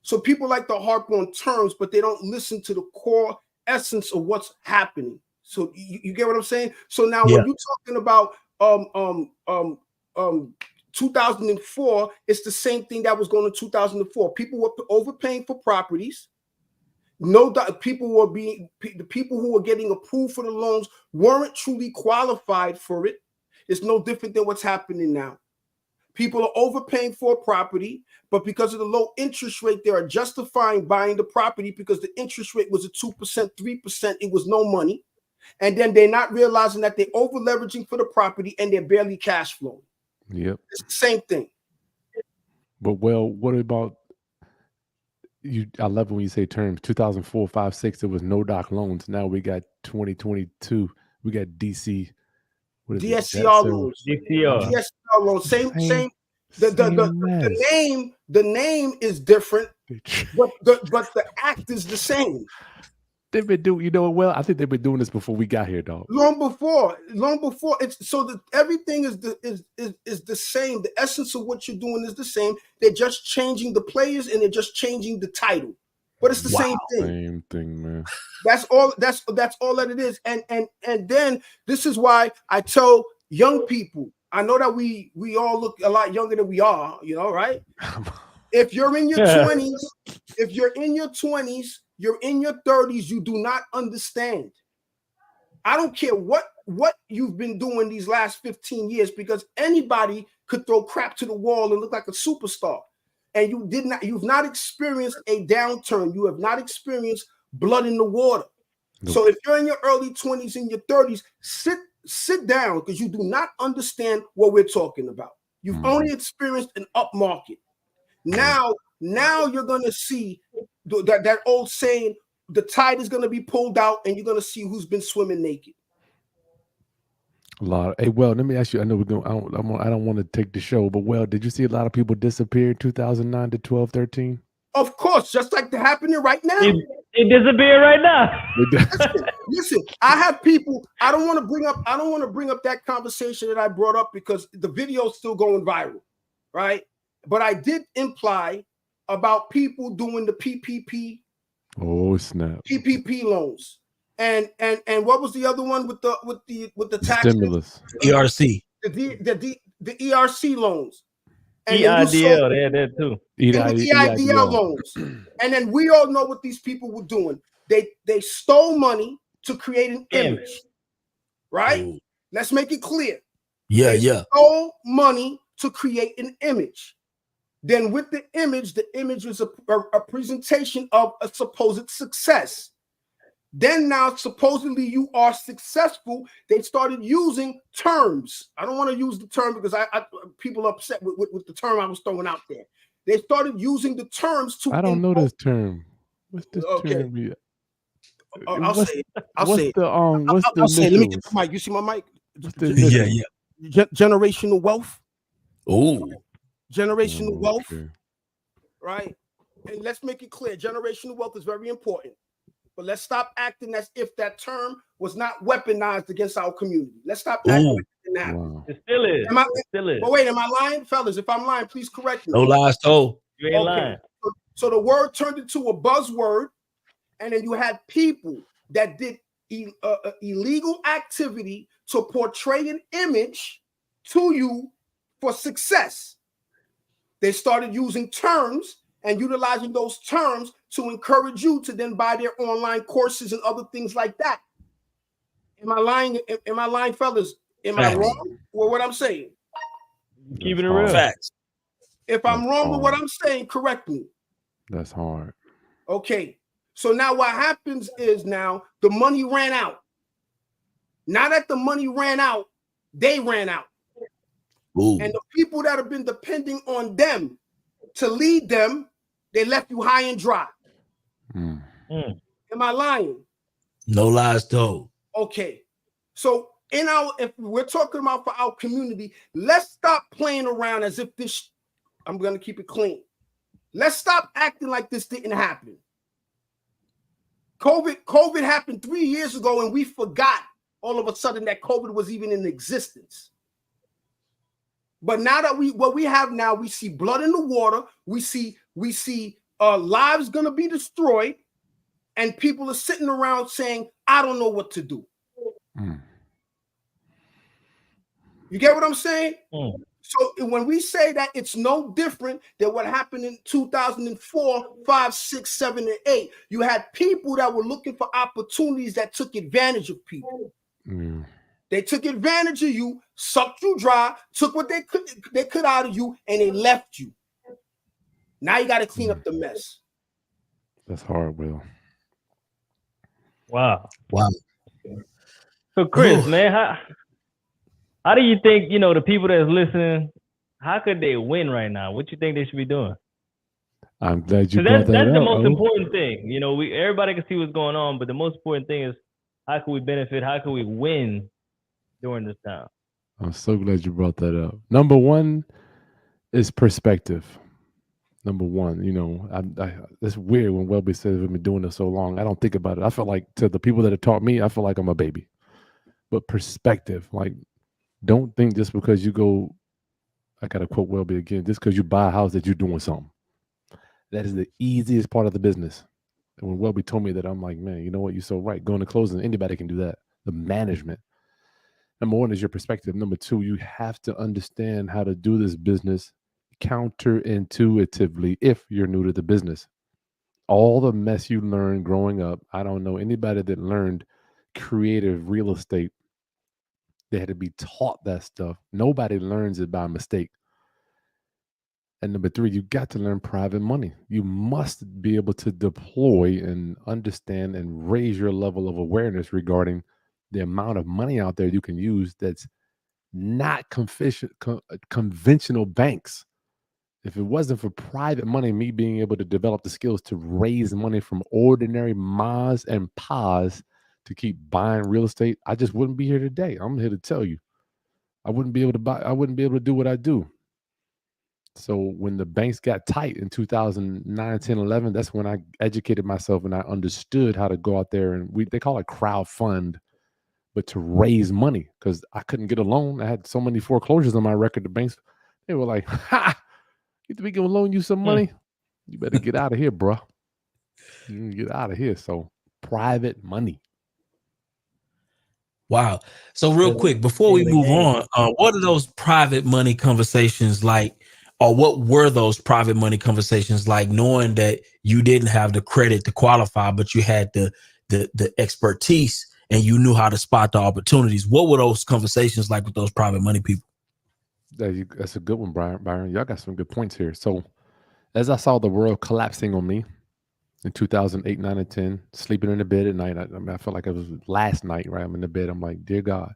So people like to harp on terms, but they don't listen to the core essence of what's happening. So you get what I'm saying? So now when you're talking about 2004, it's the same thing that was going on in 2004. People were overpaying for properties. No doubt, the people who were getting approved for the loans weren't truly qualified for it. It's no different than what's happening now. People are overpaying for a property, but because of the low interest rate, they are justifying buying the property because the interest rate was a 2%, 3%. It was no money. And then they're not realizing that they're over leveraging for the property and they're barely cash flowing. Yep. It's the same thing. But what about you? I love when you say terms. 2004, 5, 6, there was no doc loans. Now we got 2022. We got DC. What is DSCR loans. DSCR loans. Same. The name is different, but the act is the same. They've been doing, I think they've been doing this before we got here, dog. Long before. It's so that everything is the same. The essence of what you're doing is the same. They're just changing the players and they're just changing the title, but it's the same thing. Same thing, man. That's all that it is. And then this is why I tell young people. I know that we all look a lot younger than we are, right? If you're in your 20s, you're in your 30s, you do not understand. I don't care what you've been doing these last 15 years, because anybody could throw crap to the wall and look like a superstar. And you've not experienced a downturn. You have not experienced blood in the water. Nope. So if you're in your early 20s and your 30s, sit down, because you do not understand what we're talking about. You've only experienced an up market. Now you're going to see that old saying, the tide is going to be pulled out and you're going to see who's been swimming naked. A lot. Hey, let me ask you, I know I don't want to take the show, but did you see a lot of people disappear in 2009 to 12, 13? Of course, just like they're happening right now. It disappeared right now. Listen, I have people. I don't want to bring up that conversation that I brought up because the video is still going viral, right? But I did imply about people doing the PPP. Oh snap! PPP loans, and what was the other one with the tax stimulus? ERC. The ERC loans. And EIDL, they had that too. EIDL loans. And then we all know what these people were doing. They stole money to create an image, right? Ooh. Let's make it clear. They stole money to create an image. Then with the image was a presentation of a supposed success. Then now supposedly you are successful. They started using terms. I don't want to use the term because people are upset with the term I was throwing out there. They started using the terms to. I don't know this term. What's this term? I'll say it. I'll say it. Let me get the mic. You see my mic? Generational wealth. Oh. Generational wealth. Right. And let's make it clear. Generational wealth is very important. But let's stop acting as if that term was not weaponized against our community. Let's stop acting like that. Wow. It still is. But wait, am I lying, fellas? If I'm lying, please correct me. No lies told. You ain't lying. So the word turned into a buzzword, and then you had people that did illegal activity to portray an image to you for success. They started using terms and utilizing those terms to encourage you to then buy their online courses and other things like that. Am I lying? Am I lying, fellas? Am I wrong with what I'm saying? Keeping it real. Facts. If I'm wrong with what I'm saying, correct me. That's hard. Okay. So now what happens is now the money ran out. Now that the money ran out, they ran out. Ooh. And the people that have been depending on them to lead them, they left you high and dry. Am I lying? No lies told. Okay. So if we're talking about for our community, let's stop playing around as if this, I'm going to keep it clean. Let's stop acting like this didn't happen. COVID happened 3 years ago and we forgot all of a sudden that COVID was even in existence. But now that what we have now, we see blood in the water. We see lives going to be destroyed. And people are sitting around saying, I don't know what to do. You get what I'm saying? So when we say that it's no different than what happened in 2004, 5, 6, 7, and 8, you had people that were looking for opportunities that took advantage of people. They took advantage of you, sucked you dry, took what they could out of you, and they left you. Now you got to clean up the mess. That's hard, Will. Wow. So Chris, man, how do you think, the people that's listening, how could they win right now? What you think they should be doing? I'm glad you brought that up. That's the most important thing. Everybody can see what's going on, but the most important thing is how can we benefit? How can we win during this time? I'm so glad you brought that up. Number one is perspective. Number one, it's weird when Welby says we've been doing this so long. I don't think about it. I feel like to the people that have taught me, I feel like I'm a baby. But perspective, like, don't think just because you go, I got to quote Welby again, just because you buy a house that you're doing something. That is the easiest part of the business. And when Welby told me that, I'm like, man, you know what? You're so right. Going to closing, anybody can do that. The management. Number one is your perspective. Number two, you have to understand how to do this business counterintuitively if you're new to the business. All the mess you learned growing up, I don't know anybody that learned creative real estate. They had to be taught that stuff. Nobody learns it by mistake. And number three, you got to learn private money. You must be able to deploy and understand and raise your level of awareness regarding the amount of money out there you can use that's not conventional banks. If it wasn't for private money, me being able to develop the skills to raise money from ordinary mas and pas to keep buying real estate, I just wouldn't be here today. I'm here to tell you, I wouldn't be able to buy. I wouldn't be able to do what I do. So when the banks got tight in 2009, 10, 11, that's when I educated myself and I understood how to go out there and they call it crowd fund, but to raise money because I couldn't get a loan. I had so many foreclosures on my record. The banks, they were like, ha, you think we can loan you some money? You better get out of here, bro. You get out of here. So private money. Wow. So real quick, before we move on, what are those private money conversations like, or what were those private money conversations like, knowing that you didn't have the credit to qualify, but you had the expertise and you knew how to spot the opportunities? What were those conversations like with those private money people? That's a good one, Byron. Y'all got some good points here. So as I saw the world collapsing on me in 2008, 9, and 10, sleeping in the bed at night. I felt like it was last night, right? I'm in the bed. I'm like, dear God,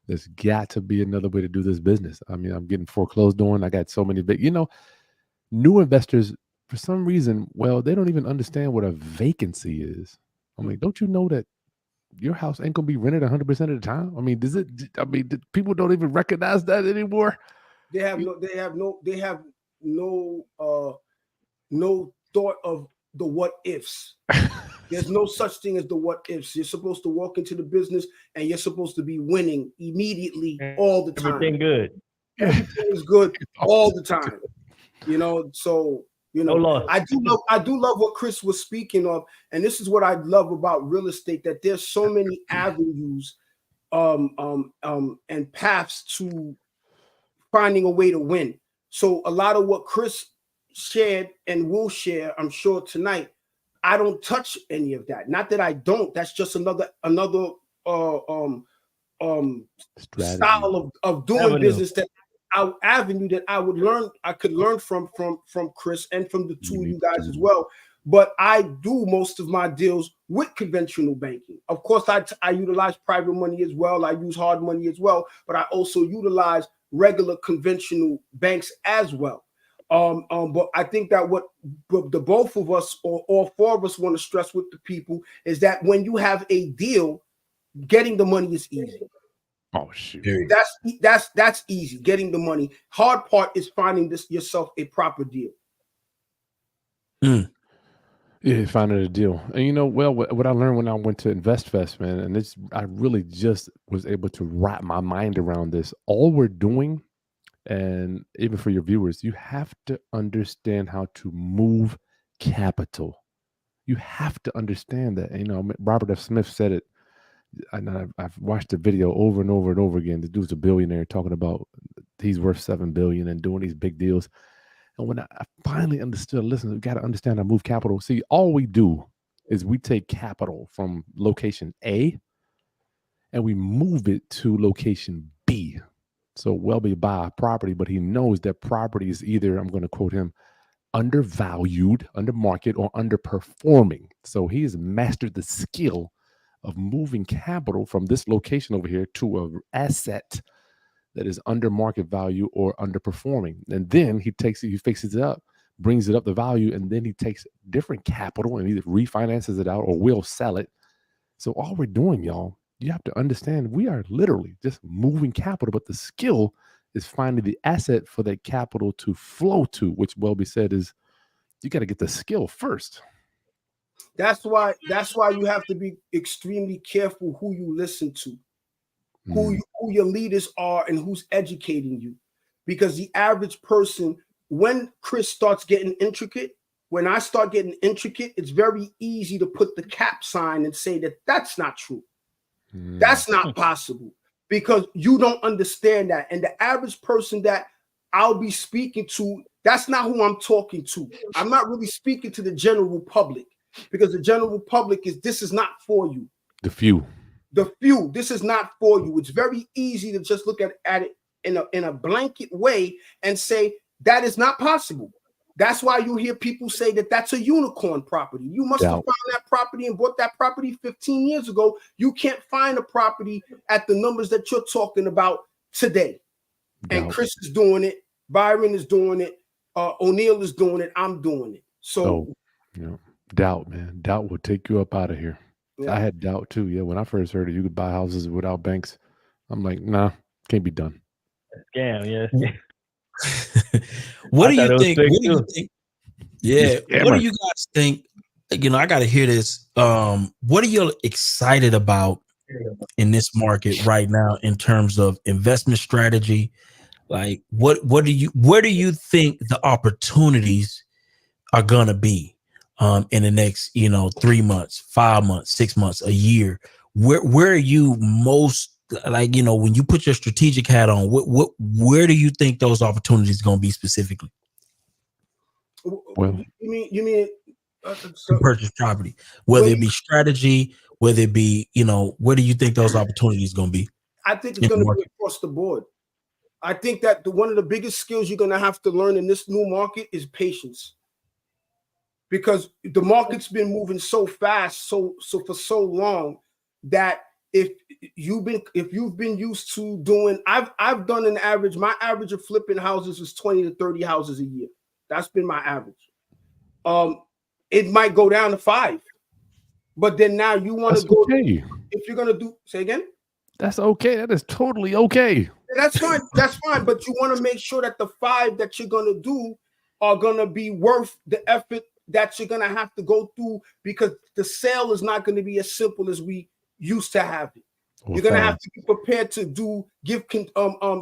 there's got to be another way to do this business. I mean, I'm getting foreclosed on. I got so many big, new investors, for some reason, well, they don't even understand what a vacancy is. I'm like, don't you know that your house ain't gonna be rented 100% of the time? I mean, people don't even recognize that anymore. They have no thought of the what ifs. There's no such thing as the what ifs. You're supposed to walk into the business and you're supposed to be winning immediately all the time. Everything good. Everything is good all the time. So I do love what Chris was speaking of, and this is what I love about real estate, that there's so many avenues and paths to finding a way to win. So a lot of what Chris shared and will share, I'm sure tonight, I don't touch any of that. Not that I don't. That's just another style of doing business, that avenue that I could learn from Chris and from the two of you guys as well. But I do most of my deals with conventional banking. Of course, I utilize private money as well. I use hard money as well, but I also utilize regular conventional banks as well. But I think that what the both of us or all four of us want to stress with the people is that when you have a deal, getting the money is easy. Oh shoot! That's easy. Getting the money. Hard part is finding yourself a proper deal. Yeah, finding a deal. And what I learned when I went to InvestFest, man, and I really just was able to wrap my mind around this. All we're doing, and even for your viewers, you have to understand how to move capital. You have to understand that. Robert F. Smith said it, and I've watched the video over and over and over again. The dude's a billionaire talking about he's worth $7 billion and doing these big deals. And when I finally understood, listen, we got to understand how to move capital. See, all we do is we take capital from location A and we move it to location B. So Welby buy a property, but he knows that property is either, I'm going to quote him, undervalued, under market, or underperforming. So he has mastered the skill of moving capital from this location over here to an asset that is under market value or underperforming. And then he fixes it up, brings it up the value, and then he takes different capital and either refinances it out or will sell it. So all we're doing, y'all, you have to understand, we are literally just moving capital, but the skill is finding the asset for that capital to flow to, which Welby said is you got to get the skill first. That's why you have to be extremely careful who you listen to. Who your leaders are and who's educating you. Because the average person, when Chris starts getting intricate, when I start getting intricate, it's very easy to put the cap sign and say that that's not true. That's not possible, because you don't understand that. And the average person that I'll be speaking to, that's not who I'm talking to. I'm not really speaking to the general public, because the general public this is not for you. The few, this is not for you. It's very easy to just look at it in a blanket way and say that is not possible. That's why you hear people say that that's a unicorn property. You must have found that property and bought that property 15 years ago. You can't find a property at the numbers that you're talking about today. And Chris is doing it. Byron is doing it. O'Neal is doing it. I'm doing it. So, doubt, man. Doubt will take you up out of here. Yeah. I had doubt too. Yeah, when I first heard it, you could buy houses without banks. I'm like, nah, can't be done. Scam, yeah. What do you think? What do you think? Yeah. What do you guys think? You know, I got to hear this. What are you excited about in this market right now in terms of investment strategy? Like, where do you think the opportunities are gonna be in the next, 3 months, 5 months, 6 months, a year? Where are you most, like, when you put your strategic hat on, where do you think those opportunities are gonna be specifically? Well, you mean to purchase property, whether it be strategy, whether it be, where do you think those opportunities are gonna be? I think it's gonna be across the board. I think that one of the biggest skills you're gonna have to learn in this new market is patience. Because the market's been moving so fast, so for so long, that if you've been used to doing, I've done an average. My average of flipping houses is 20 to 30 houses a year. That's been my average. It might go down to 5, but then now you want to go. Okay. If you're gonna say again, that's okay. That is totally okay. That's fine. That's fine. But you want to make sure that the 5 that you're gonna do are gonna be worth the effort that you're gonna have to go through, because the sale is not gonna be as simple as we used to have it. You're gonna have to be prepared to give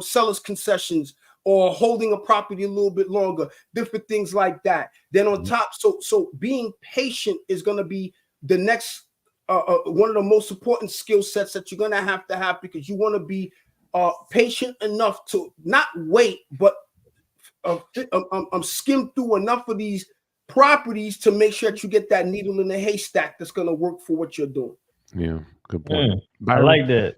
sellers concessions, or holding a property a little bit longer, different things like that. Then on top, so being patient is gonna be the next one of the most important skill sets that you're gonna have to have, because you want to be patient enough to not wait, but skim through enough of these properties to make sure that you get that needle in the haystack that's going to work for what you're doing. Yeah, good point. I like that.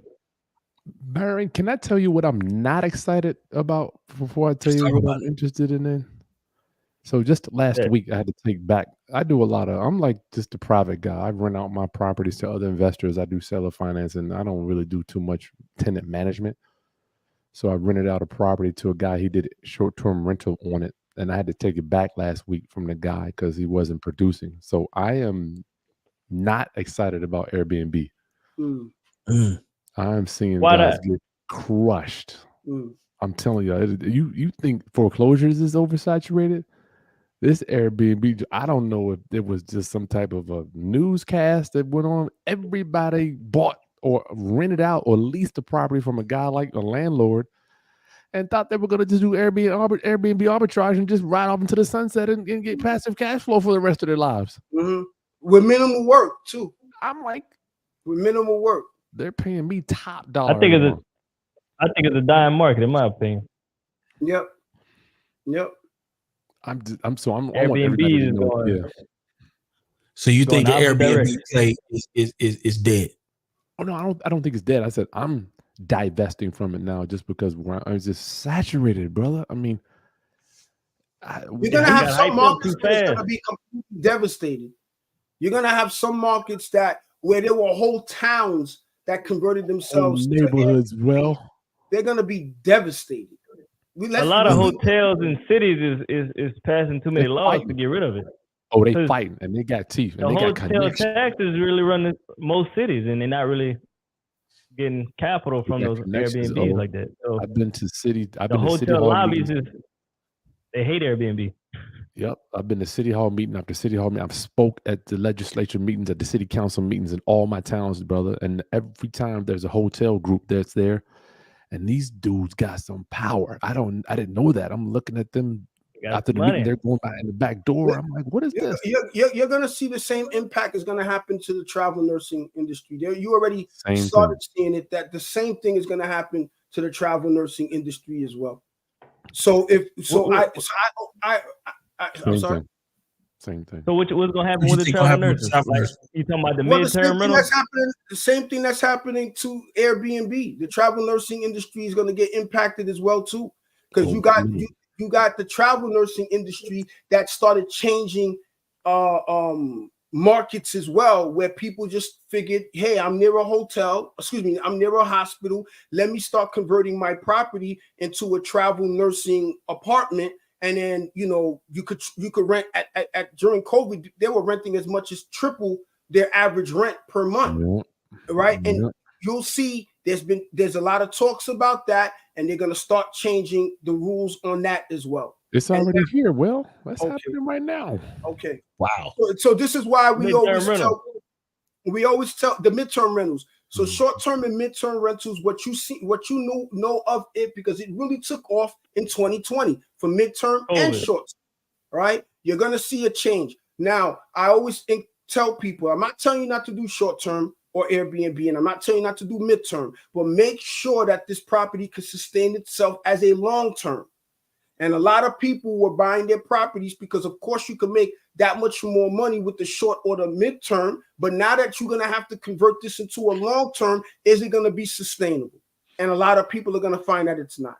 Byron, can I tell you what I'm not excited about before I tell you what I'm interested in? So just last week, I had to take back. I'm like just a private guy. I rent out my properties to other investors. I do seller financing. I don't really do too much tenant management. So I rented out a property to a guy. He did short-term rental on it. And I had to take it back last week from the guy because he wasn't producing. So I am not excited about Airbnb. I'm seeing guys get crushed. I'm telling you, you think foreclosures is oversaturated? This Airbnb, I don't know if it was just some type of a newscast that went on. Everybody bought or rented out or leased a property from a guy like a landlord, and thought they were going to just do Airbnb arbitrage and just ride off into the sunset and get passive cash flow for the rest of their lives. With minimal work, too. I'm like, with minimal work. They're paying me top dollar. I think it's a dying market, in my opinion. Yep. I'm Airbnb is going. Yeah. So you think the Airbnb play is dead? Oh no, I don't think it's dead. I said I'm divesting from it now just because I'm just saturated, brother. I mean, you're gonna have some markets that's gonna be completely devastated. You're gonna have some markets where there were whole towns that converted themselves to neighborhoods. They're gonna be devastated. A lot of hotels and cities is passing too many laws to get rid of it. Oh, they fighting and they got teeth. And the they got hotel taxes really run most cities, and they're not really getting capital from those Airbnbs like that. So I've been to city. The hotel lobbies they hate Airbnb. Yep, I've been to city hall meeting after city hall meeting. I've spoke at the legislature meetings, at the city council meetings in all my towns, brother. And every time there's a hotel group that's there, and these dudes got some power. I didn't know that. I'm looking at them after the meeting. They're going by in the back door. I'm like, what is this? You're going to see the same impact is going to happen to the travel nursing industry. You already started seeing it, that the same thing is going to happen to the travel nursing industry as well. So I'm sorry. Same thing. So what's going to happen with the travel nurses? Like, you talking about the midterm rentals? The same thing that's happening to Airbnb. The travel nursing industry is going to get impacted as well too, because you got the travel nursing industry that started changing markets as well, where people just figured, hey, I'm near a hospital. Let me start converting my property into a travel nursing apartment. And then, you could rent at during COVID, they were renting as much as triple their average rent per month. Right. And you'll see There's a lot of talks about that, and they're going to start changing the rules on that as well. It's already here. Well, that's happening right now. Okay. Wow. So this is why we always tell the midterm rentals. So short-term and midterm rentals, what you know of it, because it really took off in 2020 for midterm and short. Right? You're going to see a change. Now, I always tell people, I'm not telling you not to do short-term or Airbnb, and I'm not telling you not to do midterm, but make sure that this property can sustain itself as a long-term. And a lot of people were buying their properties because, of course, you can make that much more money with the short or the midterm. But now that you're going to have to convert this into a long-term, is it going to be sustainable? And a lot of people are going to find that it's not.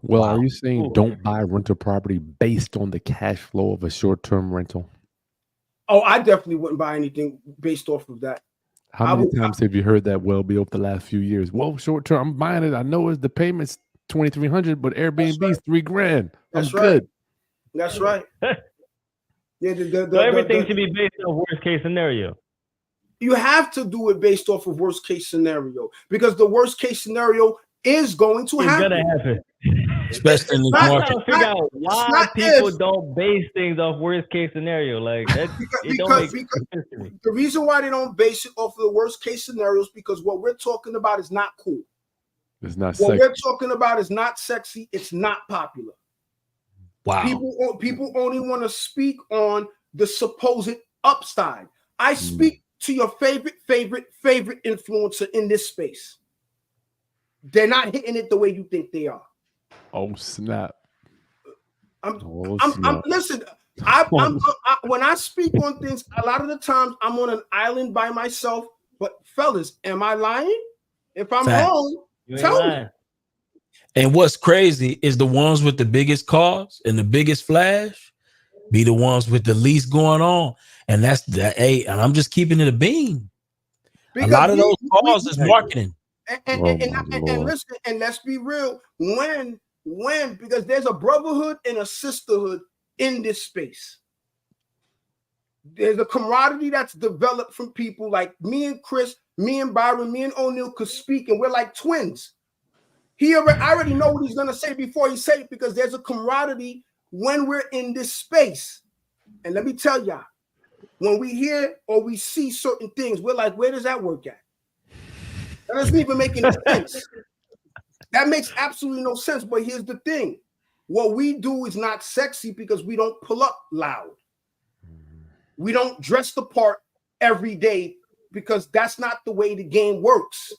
Well, are you saying don't buy rental property based on the cash flow of a short-term rental? Oh, I definitely wouldn't buy anything based off of that. How many times have you heard that over the last few years? Well, short-term, I'm buying it. I know the payment's $2,300, but Airbnb is $3,000. I'm good. That's right. So everything should be based on worst case scenario. You have to do it based off of worst case scenario, because the worst case scenario is going to happen. It's gonna happen. Especially in the market. I'm trying to figure out why people don't base things off worst case scenario. Like that, because the reason why they don't base it off of the worst case scenarios, because what we're talking about is not cool. It's not what sexy. we're talking about is not sexy. It's not popular. Wow. People only want to speak on the supposed upside. I speak to your favorite influencer in this space. They're not hitting it the way you think they are. Oh snap! Listen. When I speak on things, a lot of the times I'm on an island by myself. But fellas, am I lying? If I'm wrong, tell me. And what's crazy is the ones with the biggest cars and the biggest flash be the ones with the least going on. And that's and I'm just keeping it a beam. Because a lot of those cars is marketing. And listen, and let's be real. When because there's a brotherhood and a sisterhood in this space. There's a camaraderie that's developed from people like me and Chris, me and Byron, me and O'Neal could speak, and we're like twins. I already know what he's gonna say before he say it, because there's a camaraderie when we're in this space. And let me tell y'all, when we hear or we see certain things, we're like, where does that work at? That doesn't even make any sense. That makes absolutely no sense. But here's the thing. What we do is not sexy because we don't pull up loud. We don't dress the part every day because that's not the way the game works.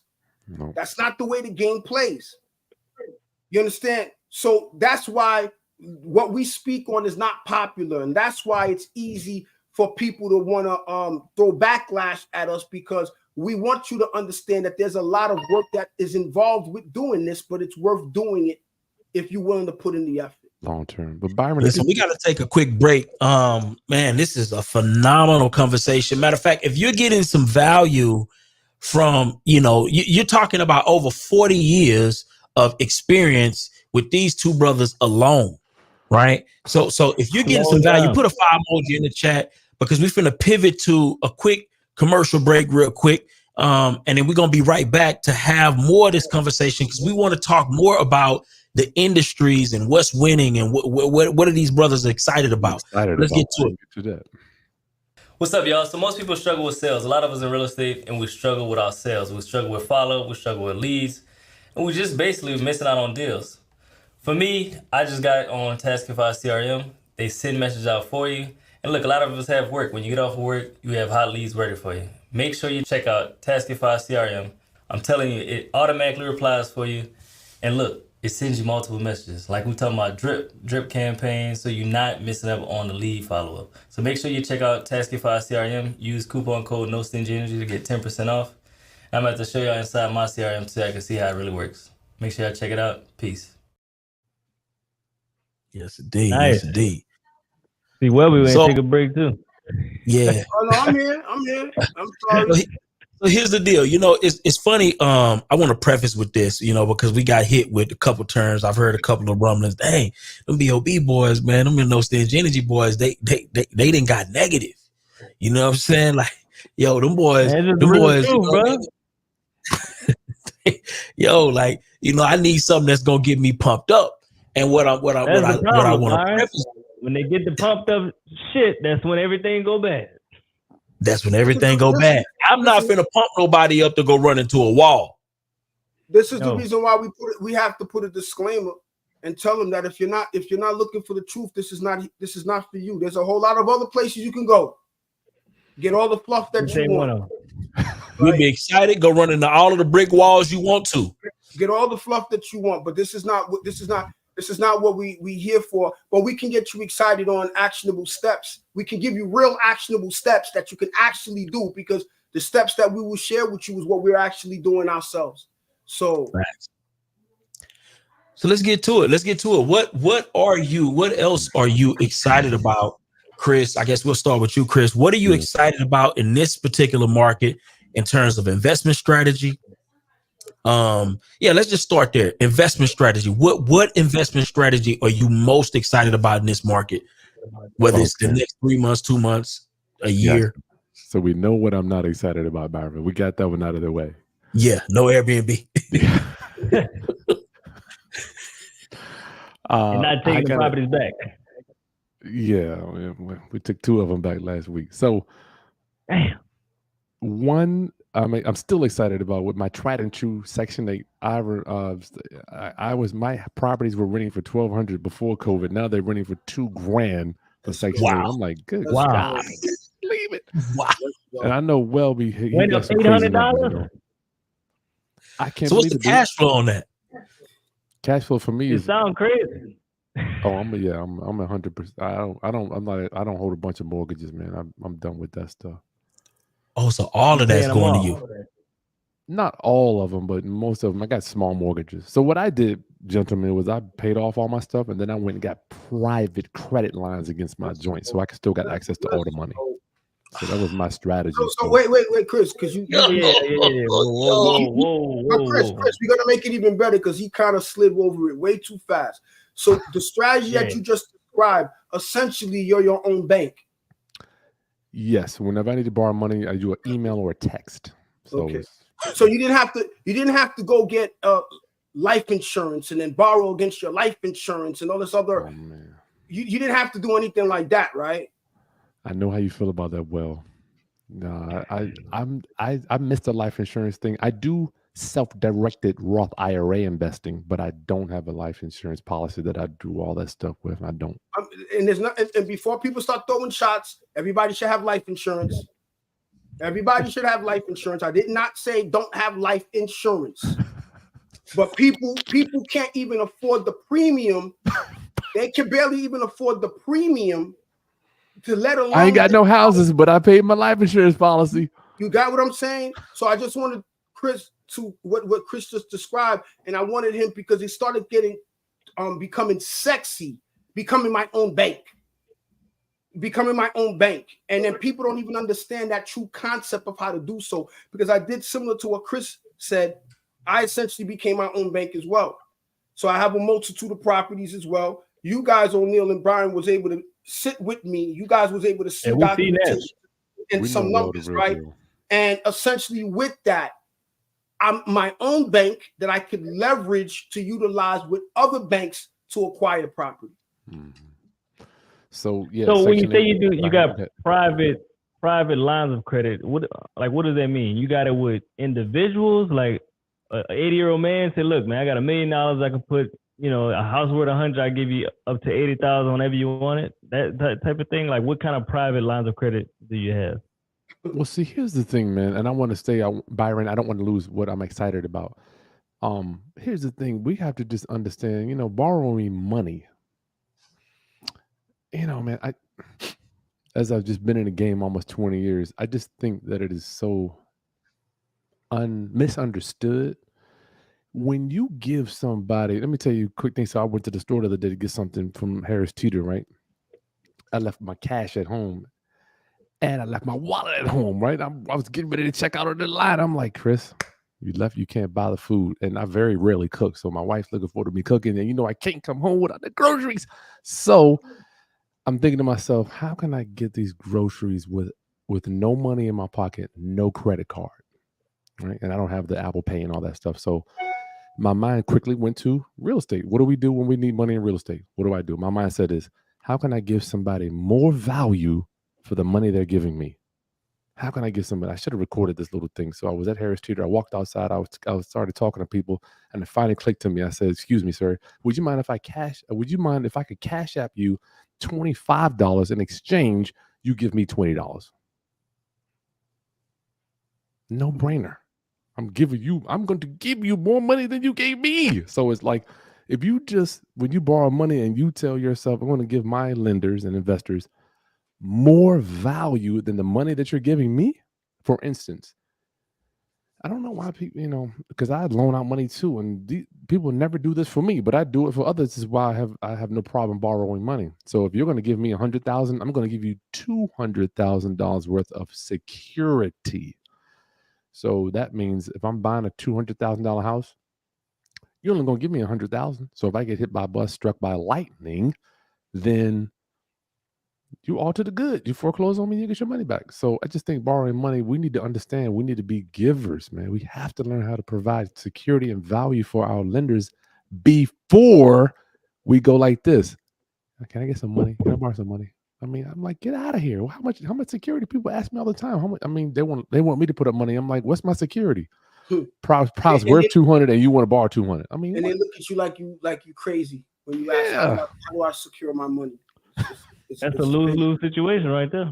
No. That's not the way the game plays. You understand? So that's why what we speak on is not popular. And that's why it's easy for people to want to throw backlash at us, because we want you to understand that there's a lot of work that is involved with doing this, but it's worth doing it if you're willing to put in the effort. Long term. But Byron, listen, we got to take a quick break. Man, this is a phenomenal conversation. Matter of fact, if you're getting some value from, you're talking about over 40 years of experience with these two brothers alone, right? So if you're getting some value, put a fire emoji in the chat, because we're finna pivot to a quick commercial break real quick. And then we're going to be right back to have more of this conversation, because we want to talk more about the industries and what's winning and what are these brothers excited about. Let's get to it. What's up, y'all? So most people struggle with sales. A lot of us in real estate, and we struggle with our sales. We struggle with follow, we struggle with leads, and we just basically missing out on deals. For me, I just got on Taskify CRM. They send messages out for you. And look, a lot of us have work. When you get off of work, you have hot leads ready for you. Make sure you check out Taskify CRM. I'm telling you, it automatically replies for you. And look, it sends you multiple messages. Like we're talking about drip campaigns, so you're not missing up on the lead follow-up. So make sure you check out Taskify CRM. Use coupon code NoStingyEnergy to get 10% off. And I'm about to show y'all inside my CRM so I can see how it really works. Make sure y'all check it out. Peace. Yes, indeed. Nice. Yes, indeed. See, well, we went to take a break too. Yeah. Oh, no, I'm here. I'm sorry. So here's the deal. It's funny. I want to preface with this, because we got hit with a couple terms. I've heard a couple of rumblings. Dang, them BOB boys, man, them No Stingy Energy boys, they didn't got negative. You know what I'm saying? Like, yo, them boys, bro. yo, like, I need something that's gonna get me pumped up. And what I want to preface, when they get the pumped up shit, that's when everything go bad. That's when everything go bad. I'm not finna pump nobody up to go run into a wall. This is the reason why we have to put a disclaimer and tell them that if you're not looking for the truth, this is not for you. There's a whole lot of other places you can go. Get all the fluff that you want. You'll be excited. Go run into all of the brick walls you want to. Get all the fluff that you want, but this is not what we here for. But we can get you excited on actionable steps. We can give you real actionable steps that you can actually do, because the steps that we will share with you is what we're actually doing ourselves. So let's get to it. What else are you excited about, Chris? I guess we'll start with you, Chris. What are you excited about in this particular market in terms of investment strategy? Let's just start there. Investment strategy. What investment strategy are you most excited about in this market? Whether it's the next 3 months, 2 months, a year. So we know what I'm not excited about, Byron. We got that one out of the way. Yeah, no Airbnb. And not taking the properties back. Yeah, we took 2 of them back last week. So, one, I'm still excited about with my tried and true Section 8. My properties were renting for $1,200 before COVID. Now they're renting for $2,000 for Section 8. I'm like, good God, leave it. Wow. And I know Welby. He got some $800. I can't. So what's the cash flow on that? Cash flow for me is sound crazy. Oh, I'm 100%. I don't hold a bunch of mortgages, man. I'm done with that stuff. Oh, so all of that's going to you? Not all of them, but most of them. I got small mortgages. So what I did, gentlemen, was I paid off all my stuff, and then I went and got private credit lines against my joint, so I still got access to all the money. So that was my strategy. So wait, Chris, because you Chris, we're gonna make it even better because he kind of slid over it way too fast. So the strategy that you just described, essentially, you're your own bank. Yes. Whenever I need to borrow money, I do an email or a text. So so you didn't have to go get life insurance and then borrow against your life insurance and all this other. Oh, man. You didn't have to do anything like that, right? I know how you feel about that. Well, no, I missed the life insurance thing. I do self-directed Roth IRA investing, but I don't have a life insurance policy that I do all that stuff with. I don't. And there's not. And before people start throwing shots, everybody should have life insurance. Everybody should have life insurance. I did not say don't have life insurance, but people can't even afford the premium. They can barely even afford the premium. To let alone, I ain't got no houses, but I paid my life insurance policy. You got what I'm saying? So I just wanted Chris to what Chris just described, and I wanted him because he started becoming sexy, becoming my own bank, and then people don't even understand that true concept of how to do so. Because I did similar to what Chris said. I essentially became my own bank as well. So I have a multitude of properties as well. You guys, O'Neal and Byron, was able to sit with me. You guys was able to see documentation and some numbers, right? And essentially with that, I'm my own bank that I could leverage to utilize with other banks to acquire property. Mm-hmm. So when you say you got private lines of credit, what does that mean? You got it with individuals, like an 80-year-old man said, look, man, I got $1 million. I can put, a house worth 100, I give you up to 80,000 whenever you want it. That type of thing. Like, what kind of private lines of credit do you have? Well, see, here's the thing, man, and I want to stay, Byron. I don't want to lose what I'm excited about. Here's the thing: we have to just understand, borrowing money. Man, as I've just been in the game almost 20 years, I just think that it is so misunderstood. When you give somebody, let me tell you a quick thing. So I went to the store the other day to get something from Harris Teeter, right? I left my cash at home and I left my wallet at home, right? I was getting ready to check out on the line. I'm like, Chris, you can't buy the food. And I very rarely cook. So my wife's looking forward to me cooking. And I can't come home without the groceries. So I'm thinking to myself, how can I get these groceries with no money in my pocket, no credit card? right? And I don't have the Apple Pay and all that stuff. So my mind quickly went to real estate. What do we do when we need money in real estate? What do I do? My mindset is, how can I give somebody more value for the money they're giving me? How can I give somebody? I should have recorded this little thing. So I was at Harris Teeter. I walked outside. I started talking to people, and it finally clicked to me. I said, "Excuse me, sir. Would you mind if I could cash app you $25 in exchange? You give me $20. No brainer. I'm going to give you more money than you gave me." So it's like, when you borrow money and you tell yourself, I'm going to give my lenders and investors more value than the money that you're giving me. For instance, I don't know why people, because I loan out money too, and people never do this for me, but I do it for others. This is why I have no problem borrowing money. So if you're going to give me $100,000, I'm going to give you $200,000 worth of security. So that means if I'm buying a $200,000 house, you're only going to give me $100,000. So if I get hit by a bus, struck by lightning, then you alter the good. You foreclose on me, you get your money back. So I just think borrowing money, we need to understand, we need to be givers, man. We have to learn how to provide security and value for our lenders before we go like this. Can I get some money? Can I borrow some money? I mean, I'm like, get out of here. How much security? People ask me all the time. How much? I mean, they want me to put up money. I'm like, what's my security? Price worth 200 and you want to borrow 200. I mean, and they look at you like you crazy when you ask, how do I secure my money? That's a lose-lose situation right there.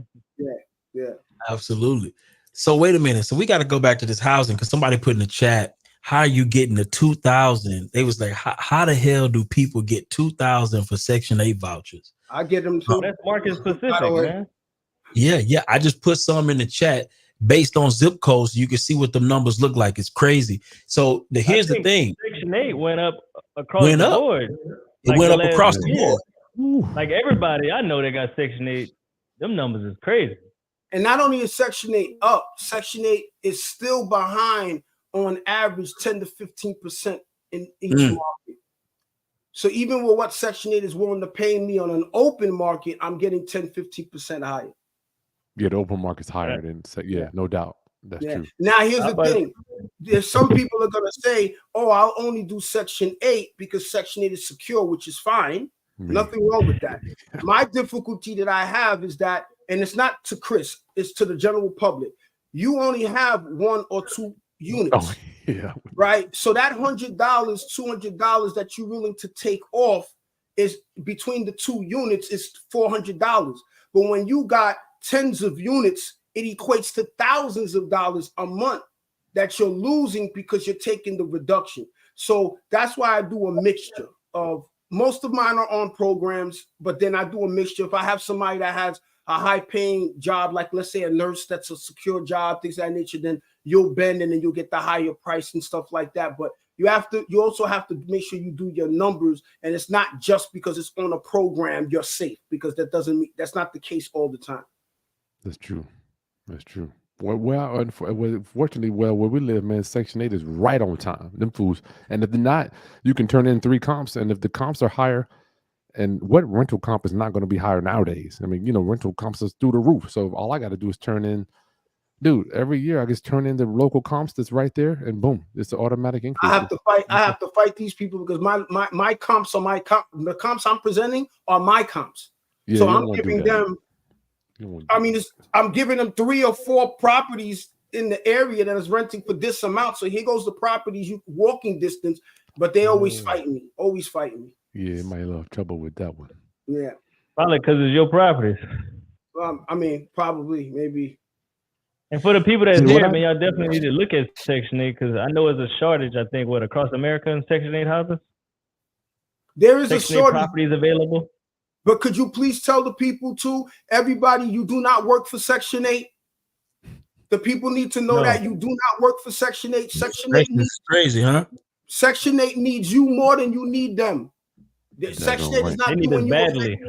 Yeah. Absolutely. So wait a minute. So we got to go back to this housing, because somebody put in the chat, how are you getting the 2,000? They was like, how the hell do people get 2,000 for Section 8 vouchers? I get them too. That's market specific, man. Yeah. I just put some in the chat based on zip codes. So you can see what the numbers look like. It's crazy. So here's the thing. Section 8 went up across the board. It went up across the board. Like everybody I know that got Section 8, them numbers is crazy. And not only is Section 8 up, Section 8 is still behind on average 10 to 15% in each market. So even with what Section 8 is willing to pay me on an open market, I'm getting 10, 15% higher. Yeah, the open market's higher than, no doubt. That's true. Now, here's the thing. There's some people are going to say, oh, I'll only do Section 8 because Section 8 is secure, which is fine. Nothing wrong with that. My difficulty that I have is that, and it's not to Chris, it's to the general public. You only have one or two units, right? So that $100, $200 that you're willing to take off is between the two units is $400. But when you got tens of units, it equates to thousands of dollars a month that you're losing because you're taking the reduction. So that's why I do a mixture of, most of mine are on programs, but then I do a mixture. If I have somebody that has a high-paying job, like let's say a nurse that's a secure job, things of that nature, then you'll bend and then you'll get the higher price and stuff like that. But you also have to make sure you do your numbers, and it's not just because it's on a program you're safe, because that's not the case all the time. That's true. Well, unfortunately, where we live, man, Section 8 is right on time. Them fools. And if they're not, you can turn in 3 comps. And if the comps are higher, and what rental comp is not going to be higher nowadays? I mean, rental comps is through the roof. So all I got to do is turn in, every year I just turn in the local comps that's right there, and boom, it's an automatic increase. I have to fight these people because my comps are the comps I'm presenting are my comps. Yeah, so I'm giving them. I'm giving them 3 or 4 properties in the area that is renting for this amount. So here goes the properties you walking distance, but they always fight me. Yeah, it might have trouble with that one. Yeah, probably because it's your properties. I mean, probably, maybe. And for the people that's here, man, y'all definitely need to look at Section 8, because I know there's a shortage. I think across America in Section 8 houses. There is Section a shortage. 8 properties available. But could you please tell the people too, everybody, you do not work for Section 8. The people need to know that you do not work for Section 8. Section 8 is crazy, huh? Section 8 needs you more than you need them. Section 8 is not doing you badly.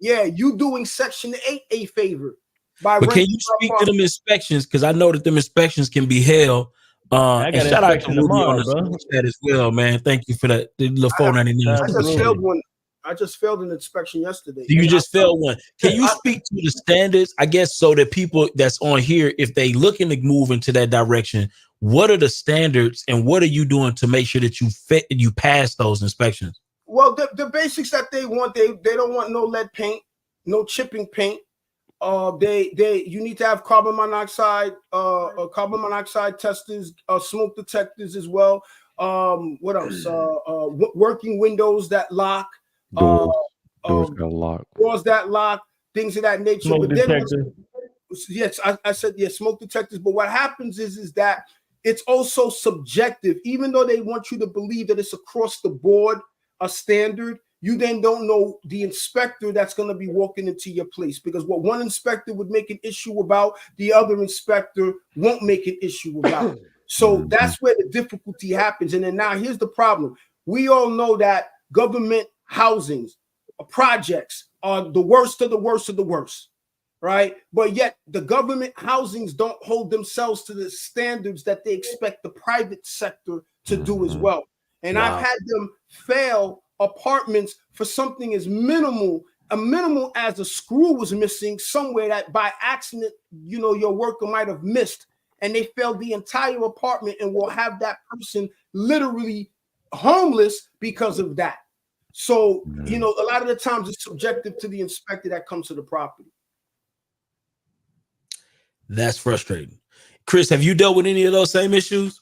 You doing Section 8 a favor. But can you speak to them inspections? Because I know that them inspections can be held. I got shout out to Rudy tomorrow, on the chat as well, man. Thank you for that. The little $4.99. I just failed one. I just failed an inspection yesterday. You just failed one. Can you speak to the standards, I guess, so that people that's on here, if they looking to move into that direction, what are the standards and what are you doing to make sure that you pass those inspections? Well, the basics that they want, they don't want no lead paint, no chipping paint. You need to have carbon monoxide testers, smoke detectors as well. What else? Working windows that lock. Doors got locked. Doors that lock, things of that nature. Smoke detectors. Yes, I said yes, smoke detectors. But what happens is that it's also subjective. Even though they want you to believe that it's across the board a standard, you then don't know the inspector that's going to be walking into your place, because what one inspector would make an issue about, the other inspector won't make an issue about. So that's where the difficulty happens. And then now here's the problem. We all know that government housings, projects are the worst of the worst of the worst, right? But yet the government housings don't hold themselves to the standards that they expect the private sector to do as well. And I've had them fail apartments for something as minimal as a screw was missing somewhere that by accident, your worker might have missed, and they failed the entire apartment and will have that person literally homeless because of that. So, a lot of the times it's subjective to the inspector that comes to the property. That's frustrating. Chris, have you dealt with any of those same issues?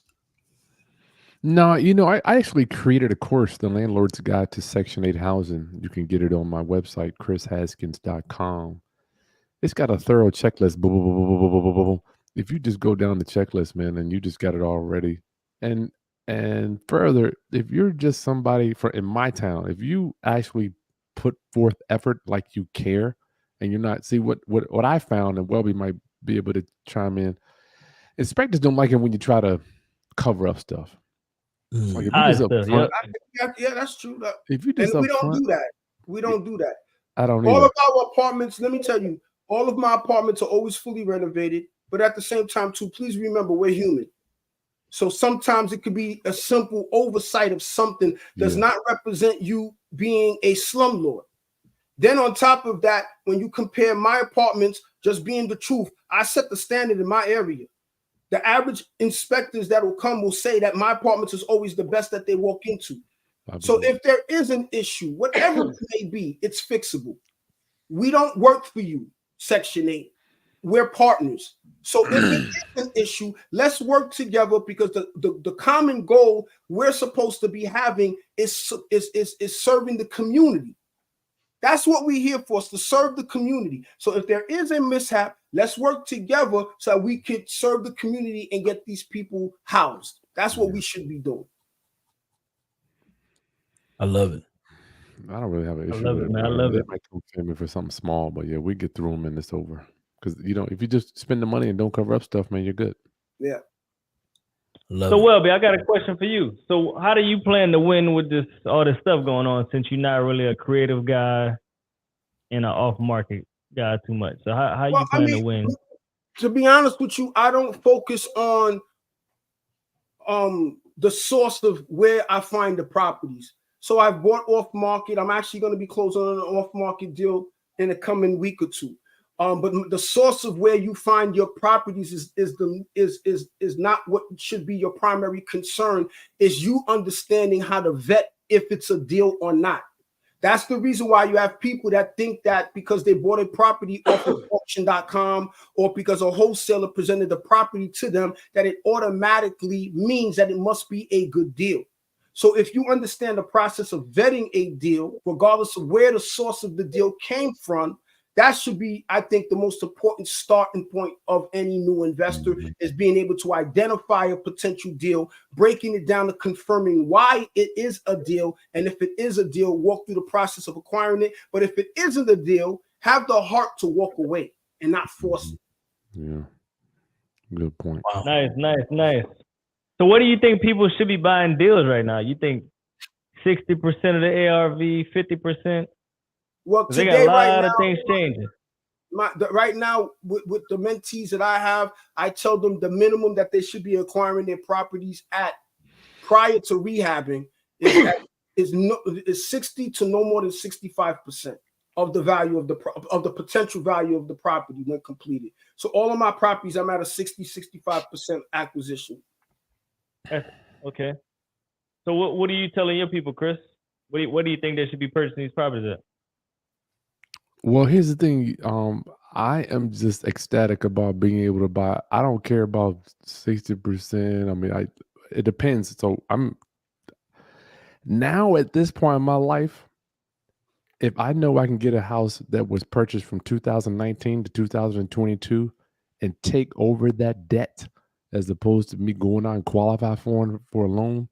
No, I actually created a course, The Landlord's Guide to Section 8 Housing. You can get it on my website, chrishaskins.com. It's got a thorough checklist. If you just go down the checklist, man, and you just got it all ready. And further, if you're just somebody in my town, if you actually put forth effort like you care, and you're not, see what I found, and Welby might be able to chime in. Inspectors don't like it when you try to cover up stuff. Like if you just yeah, that's true. If you just we don't do that. We don't do that. I don't. All of our apartments. Let me tell you, all of my apartments are always fully renovated. But at the same time, too, please remember we're human. So sometimes it could be a simple oversight of something does not represent you being a slumlord. Then on top of that, when you compare my apartments, just being the truth, I set the standard in my area. The average inspectors that will come will say that my apartments is always the best that they walk into. So if there is an issue, whatever it may be, it's fixable. We don't work for you, Section 8. We're partners. So if it is an issue, let's work together, because the common goal we're supposed to be having is serving the community. That's what we're here for, is to serve the community. So if there is a mishap, let's work together so that we can serve the community and get these people housed. That's what we should be doing. I love it. I don't really have an issue. I love it, man. I love it. Might come to me for something small, but yeah, we get through them and it's over. Because if you just spend the money and don't cover up stuff, man, you're good. Yeah. So Welby, I got a question for you. So how do you plan to win with all this stuff going on, since you're not really a creative guy and an off-market guy too much? So how you plan to win? To be honest with you, I don't focus on the source of where I find the properties. So I've bought off-market. I'm actually going to be closing on an off-market deal in the coming week or two. But the source of where you find your properties is not what should be your primary concern. Is you understanding how to vet if it's a deal or not. That's the reason why you have people that think that because they bought a property off of auction.com or because a wholesaler presented the property to them, that it automatically means that it must be a good deal. So if you understand the process of vetting a deal, regardless of where the source of the deal came from, that should be, I think, the most important starting point of any new investor, is being able to identify a potential deal, breaking it down to confirming why it is a deal. And if it is a deal, walk through the process of acquiring it. But if it isn't a deal, have the heart to walk away and not force it. Yeah. Good point. Wow. Nice. So what do you think people should be buying deals right now? You think 60% of the ARV, 50%? Well, they got a lot of things changing. Right now, with the mentees that I have, I tell them the minimum that they should be acquiring their properties at prior to rehabbing is at is 60 to no more than 65% of the value of the potential value of the property when completed. So all of my properties, I'm at a 65% acquisition. Okay. So what are you telling your people, Chris? What do you think they should be purchasing these properties at? Well, here's the thing. I am just ecstatic about being able to buy. I don't care about 60%. I mean, it depends. So I'm now at this point in my life, if I know I can get a house that was purchased from 2019 to 2022 and take over that debt as opposed to me going out and qualify for a loan,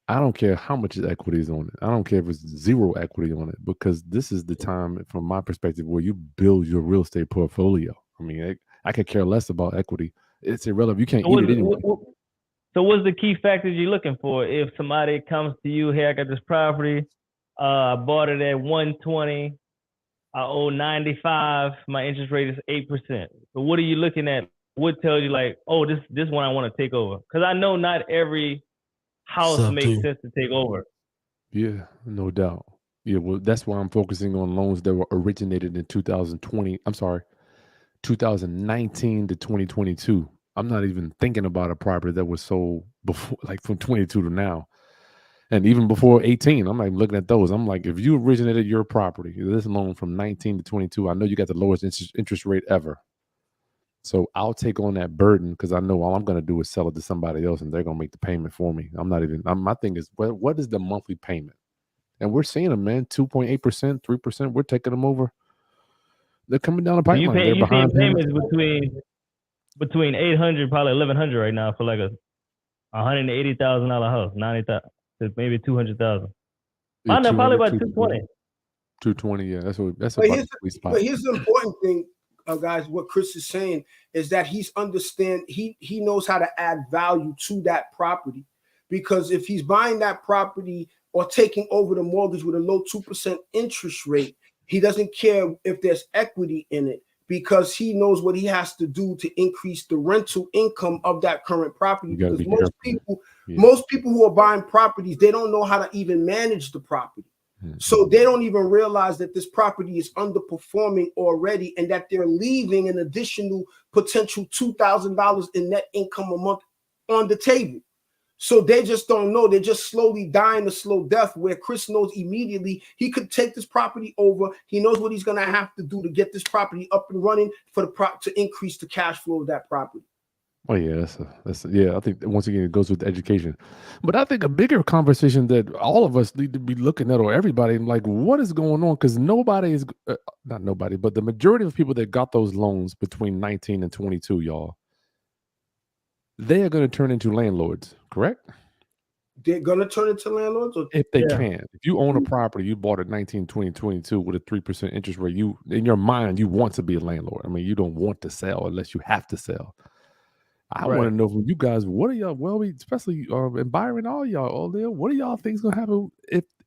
I don't care how much equity is on it. I don't care if it's zero equity on it, because this is the time, from my perspective, where you build your real estate portfolio. I mean, I could care less about equity. It's irrelevant. You can't eat it anyway. So what's the key factors you're looking for? If somebody comes to you, hey, I got this property, I bought it at 120, I owe 95, my interest rate is 8%. So what are you looking at? What tells you like, oh, this one I want to take over? Because I know not every house makes sense to take over. Yeah, no doubt. Yeah, well, that's why I'm focusing on loans that were originated in 2019 to 2022. I'm not even thinking about a property that was sold before, like from 22 to now. And even before 18, I'm like looking at those. I'm like, if you originated your property, this loan from 19 to 22, I know you got the lowest interest rate ever. So I'll take on that burden, because I know all I'm going to do is sell it to somebody else and they're going to make the payment for me. My thing is, what is the monthly payment? And we're seeing them, man, 2.8%, 3%. We're taking them over. They're coming down the pipeline. They're behind payments between 800, probably 1,100 right now for like a $180,000 house, 90,000 to maybe 200,000. Mine are probably about 220. 220, yeah. That's about the sweet spot. But here's the important thing, guys. What Chris is saying is that he knows how to add value to that property, because if he's buying that property or taking over the mortgage with a low 2% interest rate, he doesn't care if there's equity in it, because he knows what he has to do to increase the rental income of that current property. Because most people who are buying properties, they don't know how to even manage the property. So they don't even realize that this property is underperforming already, and that they're leaving an additional potential $2,000 in net income a month on the table. So they just don't know. They're just slowly dying a slow death, where Chris knows immediately he could take this property over. He knows what he's going to have to do to get this property up and running to increase the cash flow of that property. Oh yeah, yeah. I think once again it goes with education, but I think a bigger conversation that all of us need to be looking at, or everybody, like, what is going on? Because nobody is not nobody, but the majority of people that got those loans between 19 and 22, y'all, they are going to turn into landlords, correct? They're going to turn into landlords? If they can. If you own a property, you bought it 19, 20, 22 with a 3% interest rate, you, in your mind, you want to be a landlord. I mean, you don't want to sell unless you have to sell. I want to know from you guys, what are y'all, especially and Byron, all there, what do y'all think is going to happen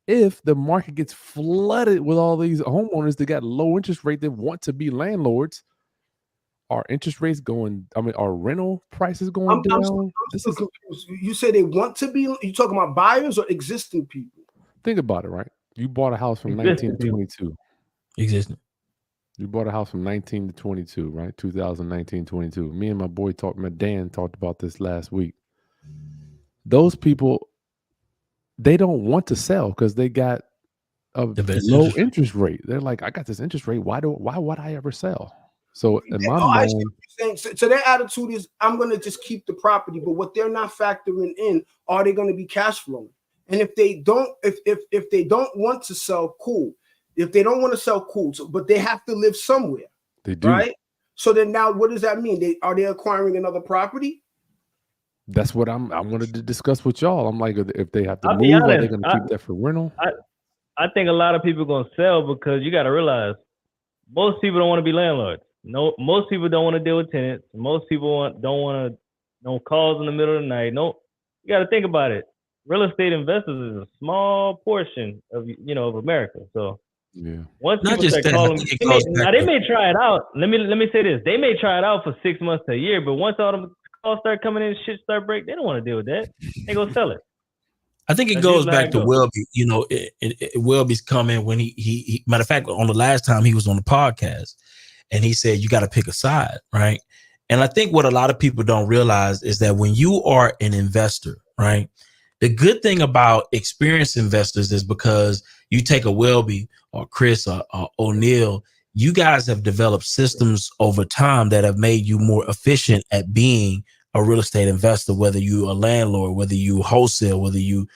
if the market gets flooded with all these homeowners that got low interest rate that want to be landlords? Are interest rates going? I mean, are rental prices going down? I'm still confused. You say they want to be? You talking about buyers or existing people? Think about it, right? You bought a house from 19 to 22. Existing. You bought a house from 19 to 22, right? 2019, 22. Me and my Dan talked about this last week. Those people, they don't want to sell because they got a low interest rate. They're like, I got this interest rate. Why would I ever sell? So in my mind, so their attitude is, I'm going to just keep the property, but what they're not factoring in, are they going to be cash flowing? And if they don't, if they don't want to sell, cool. If they don't want to sell, cool. So, but they have to live somewhere. They do, right? So then now, what does that mean? Are they acquiring another property? That's what I wanted to discuss with y'all. I'm like, if they have to move, are they going to keep that for rental? I think a lot of people are going to sell, because you got to realize most people don't want to be landlords. No, most people don't want to deal with tenants. Most people don't want to no calls in the middle of the night. No, you got to think about it. Real estate investors is a small portion of of America. So yeah, once people start calling, they may try it out. Let me say this: they may try it out for 6 months to a year, but once all the calls start coming in, shit start breaking, they don't want to deal with that. They go sell it. I think it goes back to Welby. You know, Welby's coming when he matter of fact, on the last time he was on the podcast, and he said you got to pick a side, right? And I think what a lot of people don't realize is that when you are an investor, right, the good thing about experienced investors is because you take a Welby or Chris or O'Neill, you guys have developed systems over time that have made you more efficient at being a real estate investor, whether you a landlord, whether you wholesale, whether you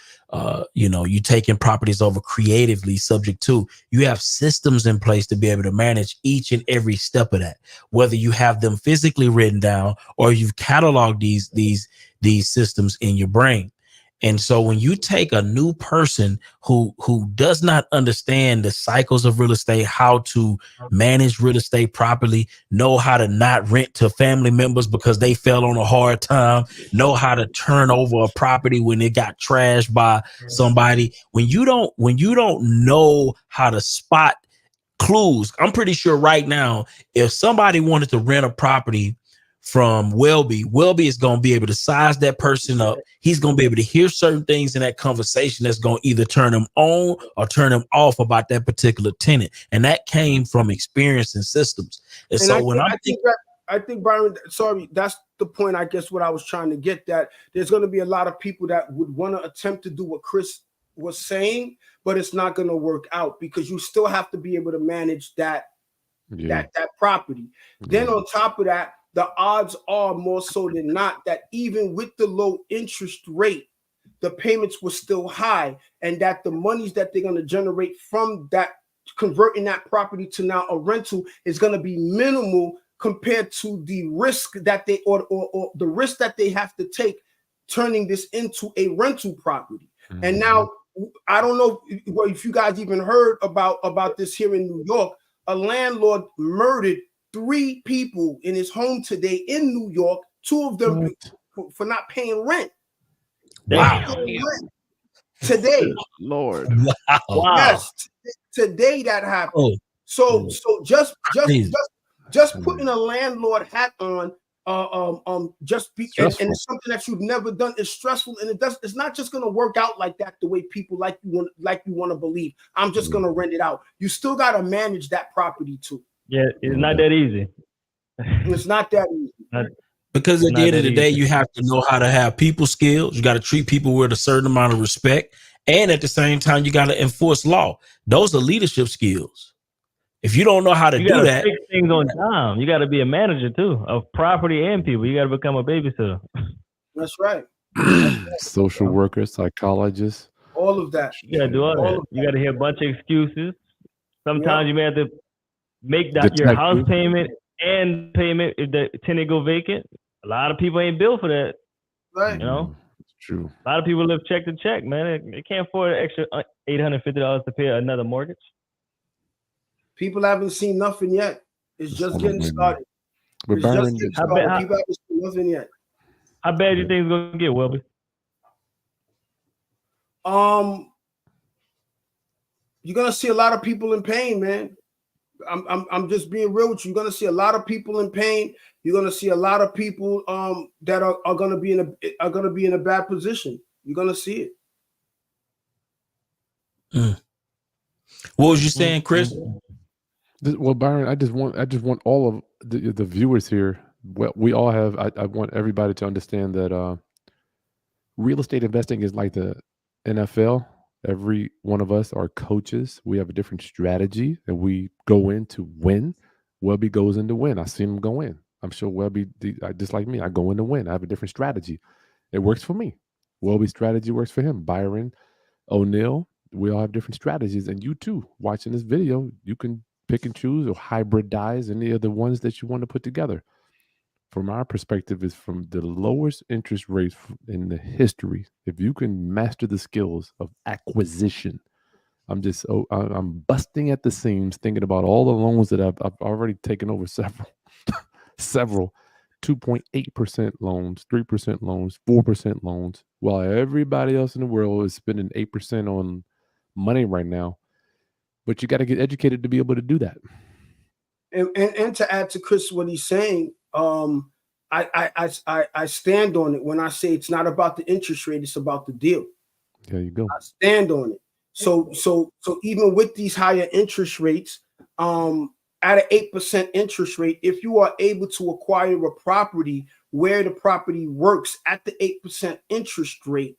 you taking properties over creatively, subject to, you have systems in place to be able to manage each and every step of that, whether you have them physically written down or you've cataloged these systems in your brain. And so when you take a new person who does not understand the cycles of real estate, how to manage real estate properly, know how to not rent to family members because they fell on a hard time, know how to turn over a property when it got trashed by somebody. When you don't know how to spot clues, I'm pretty sure right now, if somebody wanted to rent a property from Welby is going to be able to size that person up. He's going to be able to hear certain things in that conversation that's going to either turn him on or turn him off about that particular tenant. And that came from experience and systems. And so I think Byron, sorry, that's the point. I guess what I was trying to get, that there's going to be a lot of people that would want to attempt to do what Chris was saying, but it's not going to work out because you still have to be able to manage that property. Then on top of that, the odds are more so than not that even with the low interest rate, the payments were still high, and that the monies that they're going to generate from that, converting that property to now a rental, is going to be minimal compared to the risk that they or the risk that they have to take turning this into a rental property. Mm-hmm. And now I don't know if you guys even heard about this here in New York. A landlord murdered 3 people in his home today in New York, 2 of them for not paying rent. Wow. Today. Lord. Wow. Yes, today that happened. So just putting a landlord hat on, and it's something that you've never done is stressful, and it's not just going to work out like that the way people like you want to believe. I'm just going to rent it out. You still got to manage that property too. Yeah, it's not that easy. It's not that easy. Because at the end of the day, you have to know how to have people skills. You got to treat people with a certain amount of respect. And at the same time, you got to enforce law. Those are leadership skills. If you don't know how to do that, fix things on time. You got to be a manager too of property and people. You got to become a babysitter. That's right. Social worker, psychologist. All of that. You got to do all that. You got to hear a bunch of excuses. Sometimes you may have to make your house payment and payment if the tenant go vacant. A lot of people ain't built for that. Right. You know? It's true. A lot of people live check to check, man. They can't afford an extra $850 to pay another mortgage. People haven't seen nothing yet. It's just getting started. But Byron, people haven't seen nothing yet. How bad do you think it's gonna get, Welby? You're gonna see a lot of people in pain, man. I'm just being real with you. You're gonna see a lot of people in pain. You're gonna see a lot of people that are gonna be in a bad position. You're gonna see it. What was you saying, Chris? Well, Byron, I just want all of the viewers here. Well, we all have. I want everybody to understand that real estate investing is like the NFL. Every one of us are coaches. We have a different strategy, and we go in to win. Welby goes in to win. I've seen him go in. I'm sure Welby, just like me, I go in to win. I have a different strategy. It works for me. Welby's strategy works for him. Byron, O'Neill, we all have different strategies, and you too. Watching this video, you can pick and choose or hybridize any of the ones that you want to put together. From our perspective, is from the lowest interest rates in the history. If you can master the skills of acquisition, I'm busting at the seams thinking about all the loans that I've already taken over several 2.8% loans, 3% loans, 4% loans, while everybody else in the world is spending 8% on money right now. But you got to get educated to be able to do that. And to add to Chris what he's saying, I stand on it when I say it's not about the interest rate, it's about the deal. There you go. I stand on it. So even with these higher interest rates, at an 8% interest rate, if you are able to acquire a property where the property works at the 8% interest rate,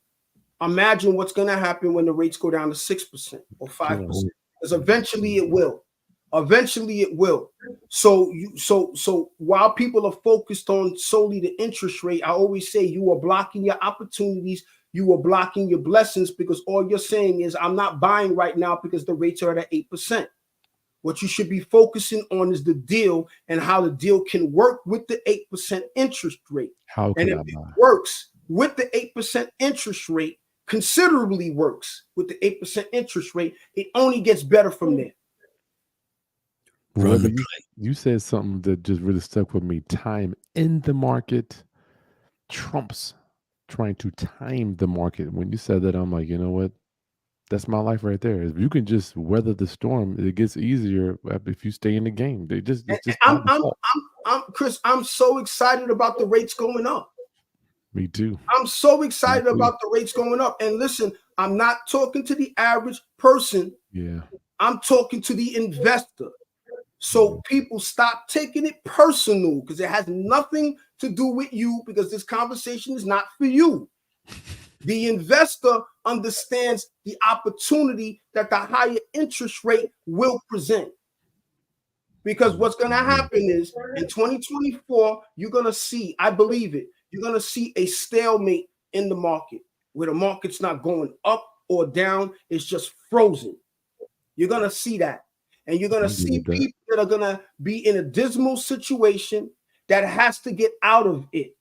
imagine what's going to happen when the rates go down to 6% or 5%. Because eventually it will. Eventually it will. So while people are focused on solely the interest rate, I always say you are blocking your opportunities. You are blocking your blessings, because all you're saying is, I'm not buying right now because the rates are at 8%. What you should be focusing on is the deal and how the deal can work with the 8% interest rate. How can and if it works with the 8% interest rate, considerably works with the 8% interest rate, it only gets better from there. Well, you said something that just really stuck with me. Time in the market trumps trying to time the market. When you said that, I'm like, you know what? That's my life right there. If you can just weather the storm, it gets easier if you stay in the game. Chris, I'm so excited about the rates going up. Me too. I'm so excited about the rates going up. And listen, I'm not talking to the average person. Yeah. I'm talking to the investor. So people stop taking it personal, because it has nothing to do with you, because this conversation is not for you. The investor understands the opportunity that the higher interest rate will present. Because what's going to happen is in 2024, you're going to see, I believe it, you're going to see a stalemate in the market, where the market's not going up or down, it's just frozen. You're going to see that. And you're going to see people that are going to be in a dismal situation that has to get out of it.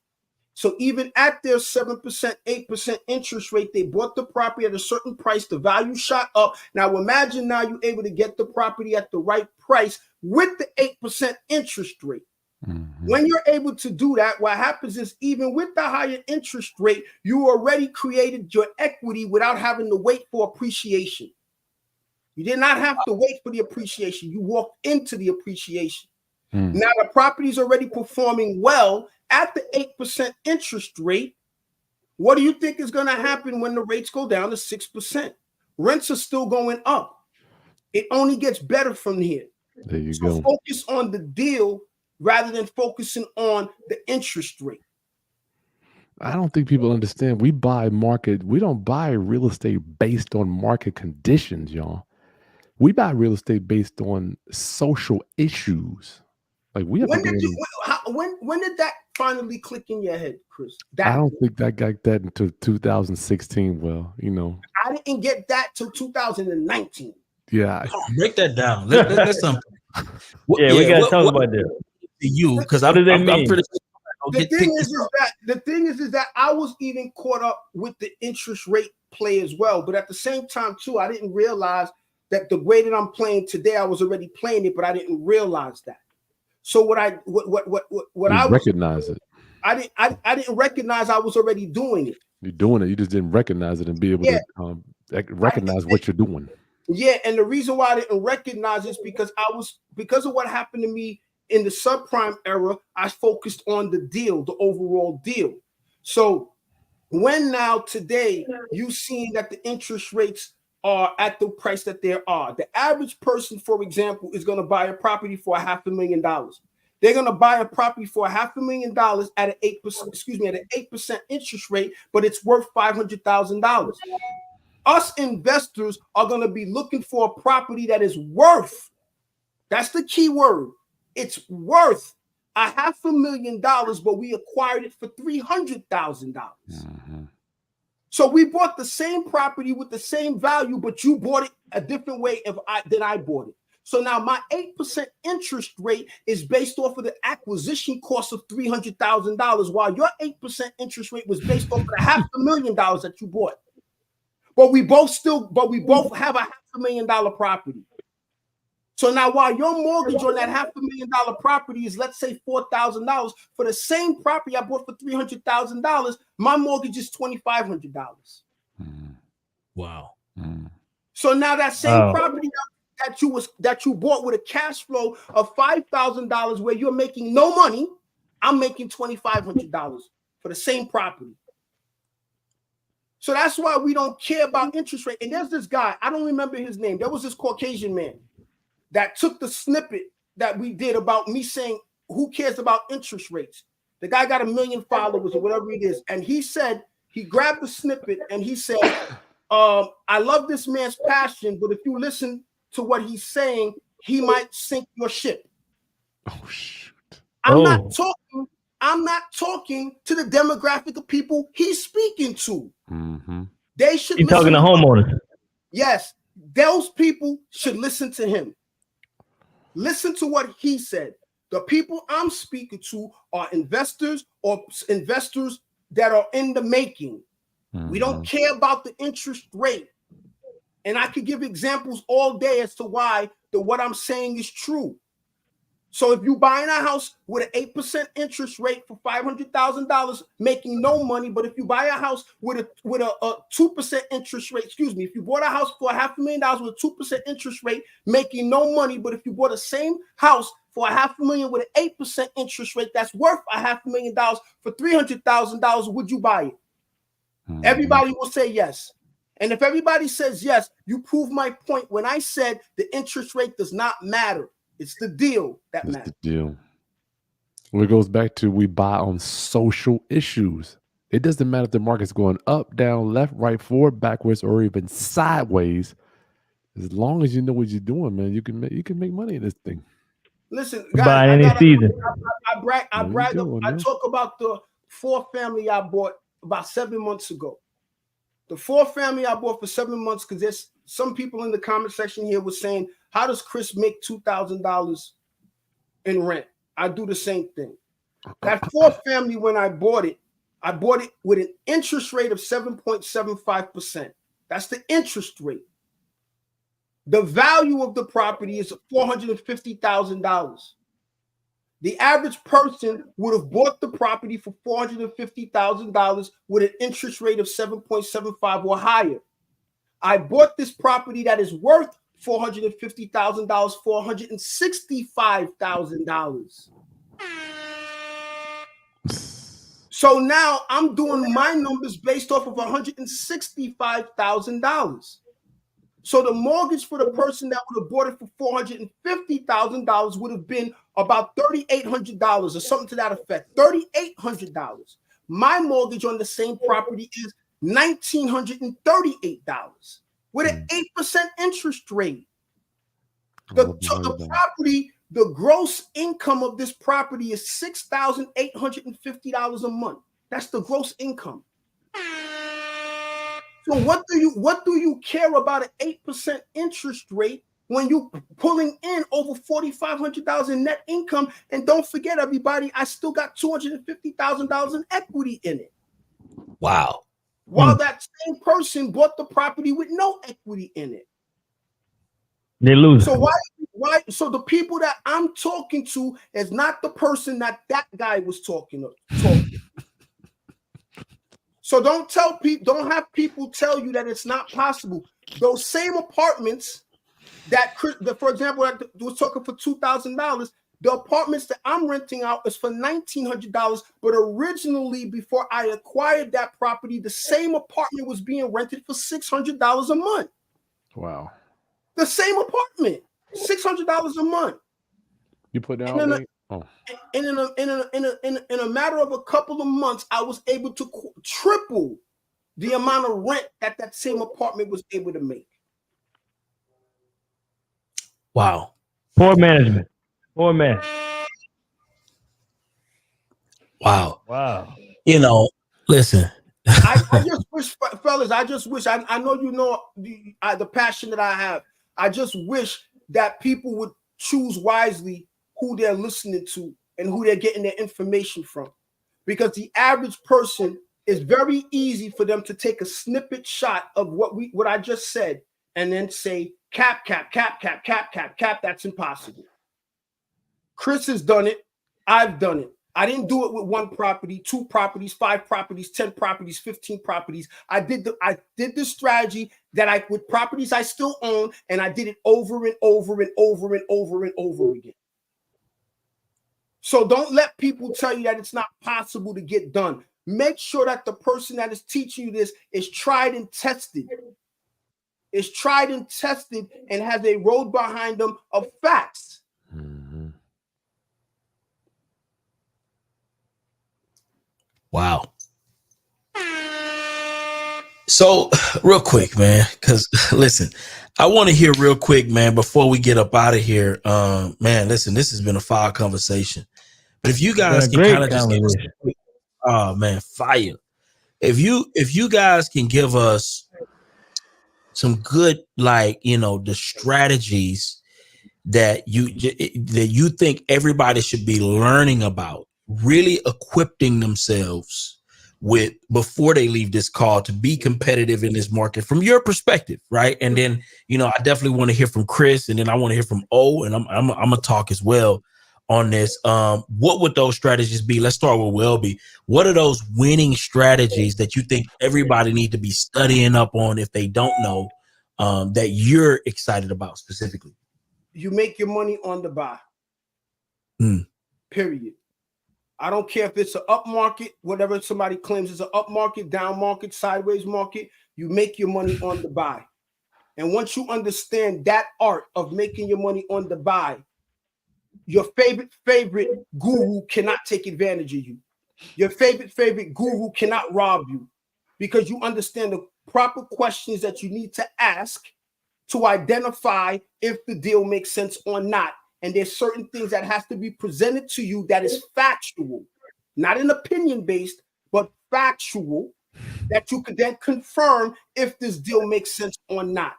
So even at their 7%, 8% interest rate, they bought the property at a certain price. The value shot up. Now imagine now you're able to get the property at the right price with the 8% interest rate. Mm-hmm. When you're able to do that, what happens is, even with the higher interest rate, you already created your equity without having to wait for appreciation. You did not have to wait for the appreciation. You walked into the appreciation. Now the property is already performing well at the 8% interest rate. What do you think is going to happen when the rates go down to 6%? Rents are still going up. It only gets better from here. There you go. Focus on the deal rather than focusing on the interest rate. I don't think people understand. We don't buy real estate based on market conditions, y'all. We buy real estate based on social issues. Like we have when did that finally click in your head, Chris? I don't think that got that until 2016. Well, you know, I didn't get that till 2019. Yeah, break that down. Let's we gotta talk about that. You, because I'm pretty. The thing is that I was even caught up with the interest rate play as well, but at the same time too, I didn't realize that the way that I'm playing today, I was already playing it, but I didn't realize that. So I recognize it. I didn't recognize I was already doing it. You're doing it. You just didn't recognize it and be able to recognize what you're doing. Yeah, and the reason why I didn't recognize it is because of what happened to me in the subprime era. I focused on the deal, the overall deal. So when now today you seeing that the interest rates are at the price that they are, the average person, for example, is going to buy a property for $500,000. They're going to buy a property for $500,000 at an 8% interest rate, but it's worth $500,000. Us investors are going to be looking for a property that is worth. That's the key word. It's worth $500,000, but we acquired it for $300,000. Mm-hmm. So we bought the same property with the same value, but you bought it a different way than I bought it. So now my 8% interest rate is based off of the acquisition cost of $300,000, while your 8% interest rate was based off of the $500,000 that you bought. But we both have a $500,000 property. So now while your mortgage on that $500,000 property is, let's say, $4,000, for the same property I bought for $300,000, my mortgage is $2,500. Wow. So now that same property that you bought with a cash flow of $5,000, where you're making no money, I'm making $2,500 for the same property. So that's why we don't care about interest rate. And there's this guy, I don't remember his name. There was this Caucasian man that took the snippet that we did about me saying, who cares about interest rates? The guy got 1 million followers or whatever it is. And he said, he grabbed the snippet and he said, I love this man's passion, but if you listen to what he's saying, he might sink your ship. Oh, shoot. I'm not talking to the demographic of people he's speaking to. Mm-hmm. They should. He's talking to homeowners. Yes, those people should listen to him. Listen to what he said. The people I'm speaking to are investors or investors that are in the making. Mm-hmm. We don't care about the interest rate. And I could give examples all day as to why what I'm saying is true. So if you buying a house with an 8% interest rate for $500,000, making no money, but if you buy a house with a 2% interest rate, if you bought a house for $500,000 with a 2% interest rate, making no money, but if you bought the same house for $500,000 with an 8% interest rate that's worth $500,000 for $300,000, would you buy it? Mm-hmm. Everybody will say yes. And if everybody says yes, you prove my point when I said the interest rate does not matter. It's the deal that matters. The deal. Well, it goes back to we buy on social issues. It doesn't matter if the market's going up, down, left, right, forward, backwards, or even sideways. As long as you know what you're doing, man, you can make money in this thing. Listen, guys, any season. I talk about the 4 family I bought about 7 months ago. The 4 family I bought for 7 months, because there's some people in the comment section here was saying, how does Chris make $2,000 in rent? I do the same thing. That 4 family, when I bought it with an interest rate of 7.75%. That's the interest rate. The value of the property is $450,000. The average person would have bought the property for $450,000 with an interest rate of 7.75 or higher. I bought this property that is worth $450,000, $465,000. So now I'm doing my numbers based off of $165,000. So the mortgage for the person that would have bought it for $450,000 would have been about $3,800 or something to that effect. $3,800. My mortgage on the same property is $1,938 with an 8% interest rate. The property, the gross income of this property is $6,850 a month. That's the gross income. So what do you care about an 8% interest rate when you pulling in over $4,500 in net income? And don't forget, everybody, I still got $250,000 in equity in it. Wow. While that same person bought the property with no equity in it. They lose. So why? So the people that I'm talking to is not the person that guy was talking to. So don't have people tell you that it's not possible. Those same apartments for example, that was talking for $2,000. The apartments that I'm renting out is for $1,900. But originally, before I acquired that property, the same apartment was being rented for $600 a month. Wow. The same apartment, $600 a month. You put down. And in a matter of a couple of months, I was able to triple the amount of rent that same apartment was able to make. Wow. Poor management. Poor man. Wow. Wow. Listen. I just wish, fellas, I know you know the passion that I have. I just wish that people would choose wisely who they're listening to and who they're getting their information from. Because the average person, is very easy for them to take a snippet shot of what I just said and then say, cap. That's impossible. Chris has done it. I've done it. I didn't do it with 1 property, 2 properties, 5 properties, 10 properties, 15 properties. I did the strategy that with properties I still own, and I did it over and over and over and over and over again. So don't let people tell you that it's not possible to get done. make sure that the person that is teaching you this is tried and tested. Is tried and tested and has a road behind them of facts. Mm-hmm. Wow. So real quick, man, because listen, I want to hear real quick, man, before we get up out of here. Man, listen, this has been a fire conversation. But if you guys can kind of just give us, oh man, fire. If you guys can give us some good, like, you know, the strategies that you think everybody should be learning about, really equipping themselves with before they leave this call to be competitive in this market from your perspective, right? And then, you know, I definitely want to hear from Chris, and then I want to hear from O, and I'm gonna talk as well on this. What would those strategies be? Let's start with Welby. What are those winning strategies that you think everybody need to be studying up on if they don't know, that you're excited about specifically? You make your money on the buy. Period. I don't care if it's an up market, whatever somebody claims is an up market, down market, sideways market, you make your money on the buy. And once you understand that art of making your money on the buy, your favorite guru cannot take advantage of you. Your favorite guru cannot rob you, because you understand the proper questions that you need to ask to identify if the deal makes sense or not. And there's certain things that has to be presented to you that is factual, not an opinion based, but factual, that you could then confirm if this deal makes sense or not.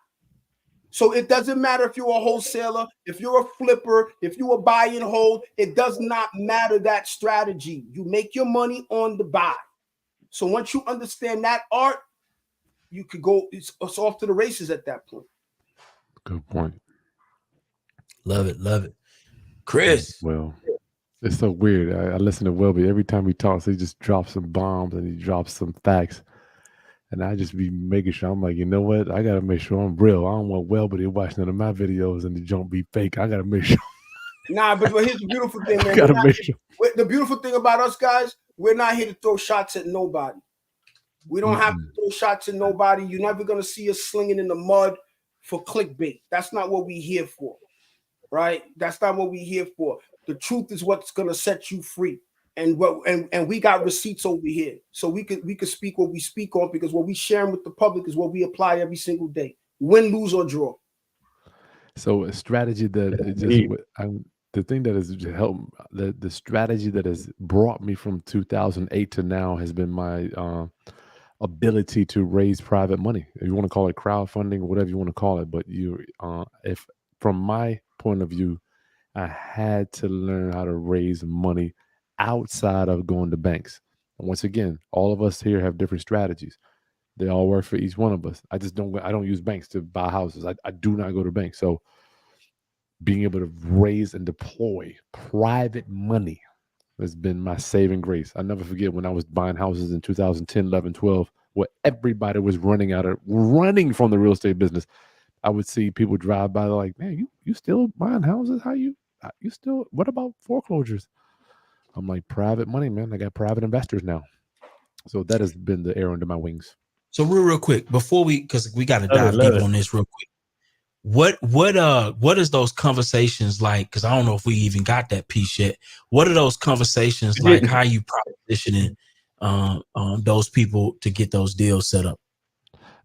So it doesn't matter if you're a wholesaler, if you're a flipper, if you are buy and hold, it does not matter that strategy. You make your money on the buy. So once you understand that art, you could go, it's off to the races at that point. Good point. Love it. Love it. Chris. Well, it's so weird. I listen to Welby. Every time he talks, he just drops some bombs and he drops some facts. And I just be making sure, I'm like, you know what? I got to make sure I'm real. I don't want Welby to watch none of my videos and the junk be fake. I got to make sure. Nah, but here's the beautiful thing, man. The beautiful thing about us guys, we're not here to throw shots at nobody. We don't have to throw shots at nobody. You're never going to see us slinging in the mud for clickbait. That's not what we're here for. Right? That's not what we're here for. The truth is what's gonna set you free. And we got receipts over here. So we could speak what we speak on, because what we sharing with the public is what we apply every single day. Win, lose, or draw. So a strategy that the thing that has helped, the strategy that has brought me from 2008 to now has been my ability to raise private money. If you want to call it crowdfunding, whatever you want to call it, but if from my point of view, I had to learn how to raise money outside of going to banks. And once again, all of us here have different strategies. They all work for each one of us. I don't use banks to buy houses. I do not go to banks. So being able to raise and deploy private money has been my saving grace. I never forget when I was buying houses in 2010, 11, 12, where everybody was running from the real estate business. I would see people drive by, like, man, you still buying houses? What about foreclosures? I'm like, private money, man. I got private investors now. So that has been the air under my wings. So real quick, before because we got to dive deep on this real quick. What is those conversations like? Because I don't know if we even got that piece yet. What are those conversations like? How are you propositioning those people to get those deals set up?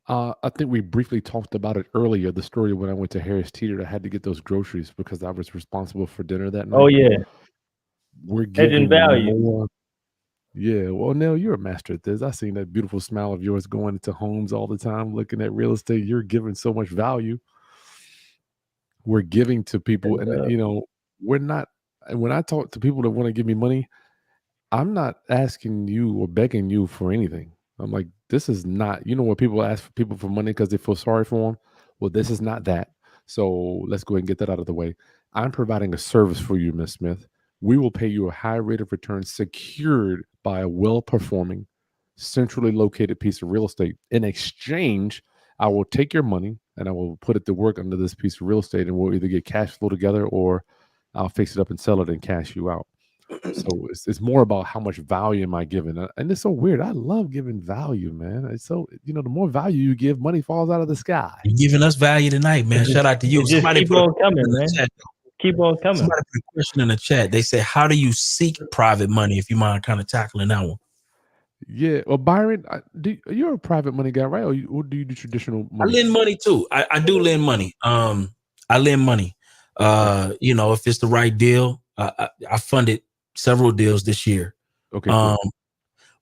I think we briefly talked about it earlier. The story when I went to Harris Teeter, I had to get those groceries because I was responsible for dinner that night. Oh yeah, we're giving value. More. Yeah, well, Nell, you're a master at this. I seen that beautiful smile of yours going into homes all the time, looking at real estate. You're giving so much value. We're giving to people, and we're not. When I talk to people that want to give me money, I'm not asking you or begging you for anything. I'm like, this is not, where people ask people for money because they feel sorry for them. Well, this is not that. So let's go ahead and get that out of the way. I'm providing a service for you, Ms. Smith. We will pay you a high rate of return secured by a well-performing, centrally located piece of real estate. In exchange, I will take your money and I will put it to work under this piece of real estate, and we'll either get cash flow together or I'll fix it up and sell it and cash you out. So it's more about how much value am I giving, and it's so weird. I love giving value, man. It's so, the more value you give, money falls out of the sky. You're giving us value tonight, man. Shout out to you. Just keep on coming, man. Keep on coming. Somebody put a question in the chat. They say, "How do you seek private money?" If you mind kind of tackling that one. Yeah. Well, Byron, you're a private money guy, right? Or do you do traditional money? I lend money too. I do lend money. I lend money. If it's the right deal, I funded several deals this year. Okay. Cool.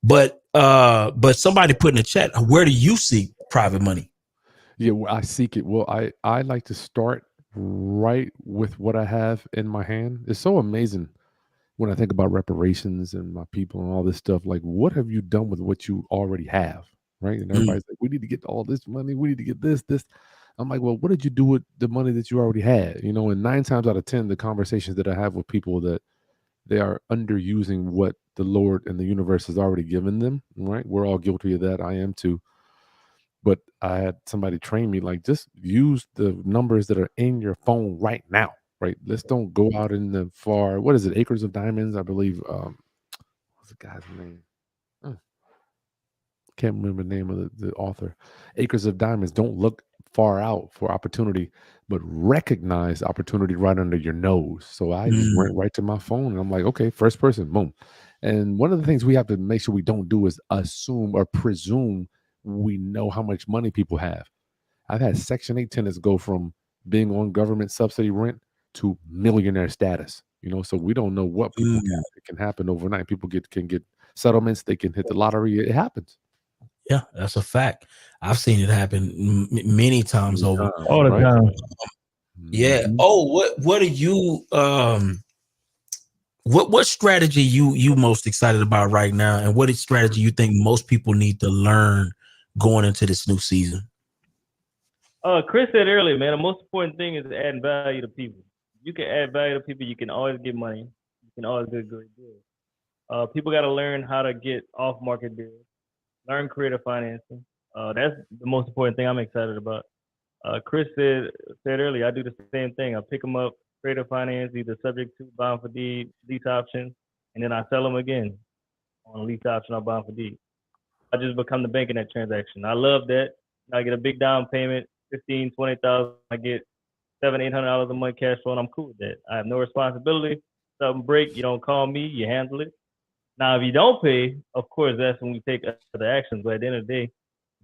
But somebody put in the chat, where do you seek private money? Yeah, well, I seek it. Well, I like to start right with what I have in my hand. It's so amazing when I think about reparations and my people and all this stuff. Like, what have you done with what you already have? Right. And everybody's like, we need to get all this money. We need to get this. I'm like, well, what did you do with the money that you already had? And 9 times out of 10, the conversations that I have with people, that they are underusing what the Lord and the universe has already given them. Right. We're all guilty of that. I am too. But I had somebody train me, like, just use the numbers that are in your phone right now. Right. Let's don't go out in the far, what is it? Acres of Diamonds, I believe. What's the guy's name? Can't remember the name of the author. Acres of Diamonds. Don't look far out for opportunity, but recognize opportunity right under your nose. So I just went right to my phone and I'm like, okay, first person, boom. And one of the things we have to make sure we don't do is assume or presume we know how much money people have. I've had Section 8 tenants go from being on government subsidy rent to millionaire status. So we don't know what people have. It can happen overnight. People can get settlements. They can hit the lottery. It happens. Yeah, that's a fact. I've seen it happen many times over. All the time. Yeah. Oh, what are you what strategy you most excited about right now, and what strategy you think most people need to learn going into this new season? Chris said earlier, man, the most important thing is adding value to people. You can add value to people, you can always get money. You can always get a good deal. People got to learn how to get off-market deals, learn creative financing. That's the most important thing I'm excited about. Chris said earlier, I do the same thing. I pick them up, creative finance, either subject to bound for deed, lease option, and then I sell them again on lease option or bound for deed. I just become the bank in that transaction. I love that. I get a big down payment, $15,000, $20,000. I get $700-800 a month cash flow, and I'm cool with that. I have no responsibility. Something break, you don't call me, you handle it. Now, if you don't pay, of course, that's when we take other actions. But at the end of the day,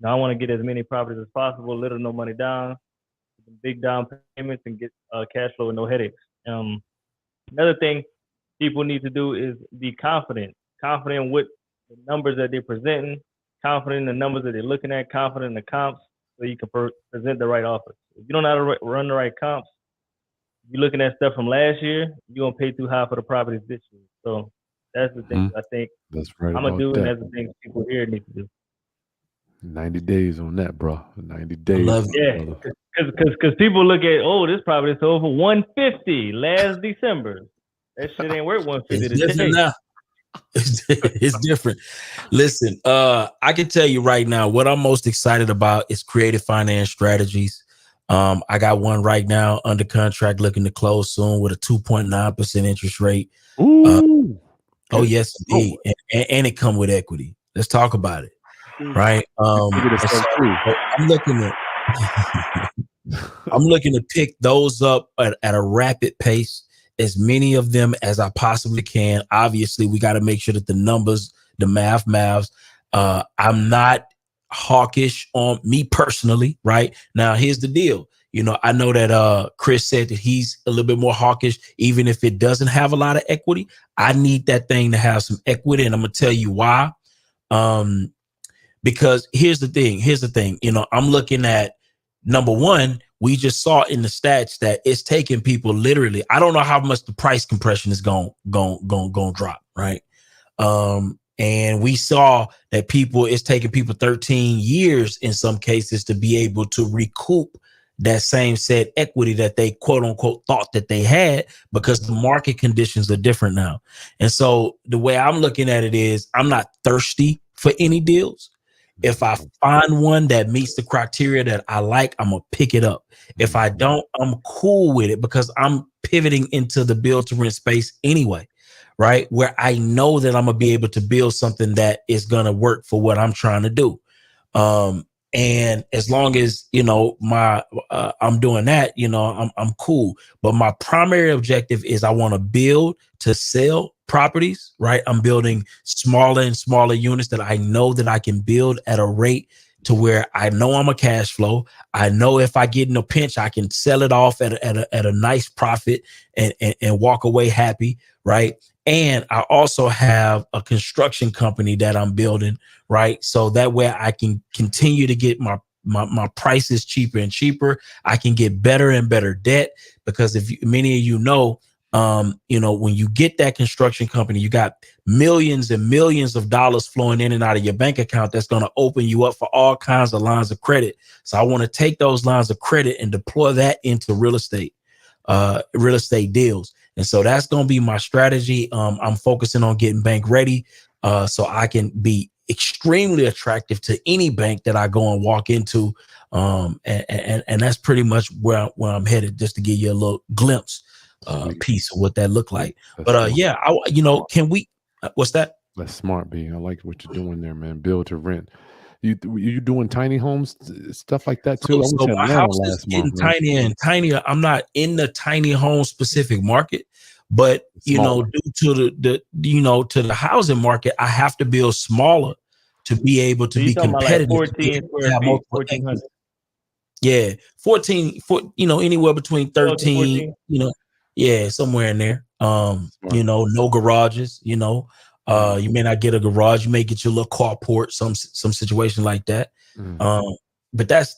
I want to get as many properties as possible, little no money down, big down payments, and get cash flow with no headaches. Another thing people need to do is be confident with the numbers that they're presenting, confident in the numbers that they're looking at, confident in the comps, so you can present the right offers. If you don't know how to run the right comps, if you're looking at stuff from last year, you're going to pay too high for the properties this year. So that's the thing I think that's right. I'm going to do, and that's the thing people here need to do. 90 days on that, bro. 90 days. I love it. Yeah, because people look at, this property sold for $150 last December. That shit ain't worth $150 it's different now. It's different. Listen, I can tell you right now what I'm most excited about is creative finance strategies. I got one right now under contract, looking to close soon with a 2.9% interest rate. Oh yes, indeed. And it come with equity. Let's talk about it. Right. I'm looking to pick those up at a rapid pace, as many of them as I possibly can. Obviously, we got to make sure that the numbers, the maths. I'm not hawkish on me personally. Right now, here's the deal. I know that Chris said that he's a little bit more hawkish, even if it doesn't have a lot of equity. I need that thing to have some equity, and I'm gonna tell you why. Because here's the thing. I'm looking at, number one, we just saw in the stats that it's taking people literally, I don't know how much the price compression is going to drop, right? And we saw that it's taking people 13 years in some cases to be able to recoup that same said equity that they quote unquote thought that they had, because the market conditions are different now. And so the way I'm looking at it is, I'm not thirsty for any deals. If I find one that meets the criteria that I like, I'm going to pick it up. If I don't, I'm cool with it, because I'm pivoting into the build to rent space anyway. right? Where I know that I'm gonna be able to build something that is gonna work for what I'm trying to do. And as long as, you know, I'm doing that, you know, I'm cool. But my primary objective is I want to build to sell properties, right? I'm building smaller and smaller units that I know that I can build at a rate to where I know I'm a cash flow. I know if I get in a pinch, I can sell it off at a nice profit and walk away happy, right? And I also have a construction company that I'm building, right? So that way I can continue to get my prices cheaper and cheaper. I can get better and better debt, because many of you know, when you get that construction company, you got millions and millions of dollars flowing in and out of your bank account. That's going to open you up for all kinds of lines of credit. So I want to take those lines of credit and deploy that into real estate deals. And so that's going to be my strategy. I'm focusing on getting bank ready so I can be extremely attractive to any bank that I go and walk into. And that's pretty much where I'm headed, just to give you a little glimpse piece of what that looked like. But yeah, can we, what's that? That's smart, B. I like what you're doing there, man. Build to rent. You doing tiny homes, stuff like that too? So my house is getting tinier and tinier. I'm not in the tiny home specific market, but due to the housing market, I have to build smaller to be able to be competitive. Like 1400. Yeah, 14, anywhere between 13, somewhere in there. No garages, you may not get a garage, you may get your little carport, some situation like that. But that's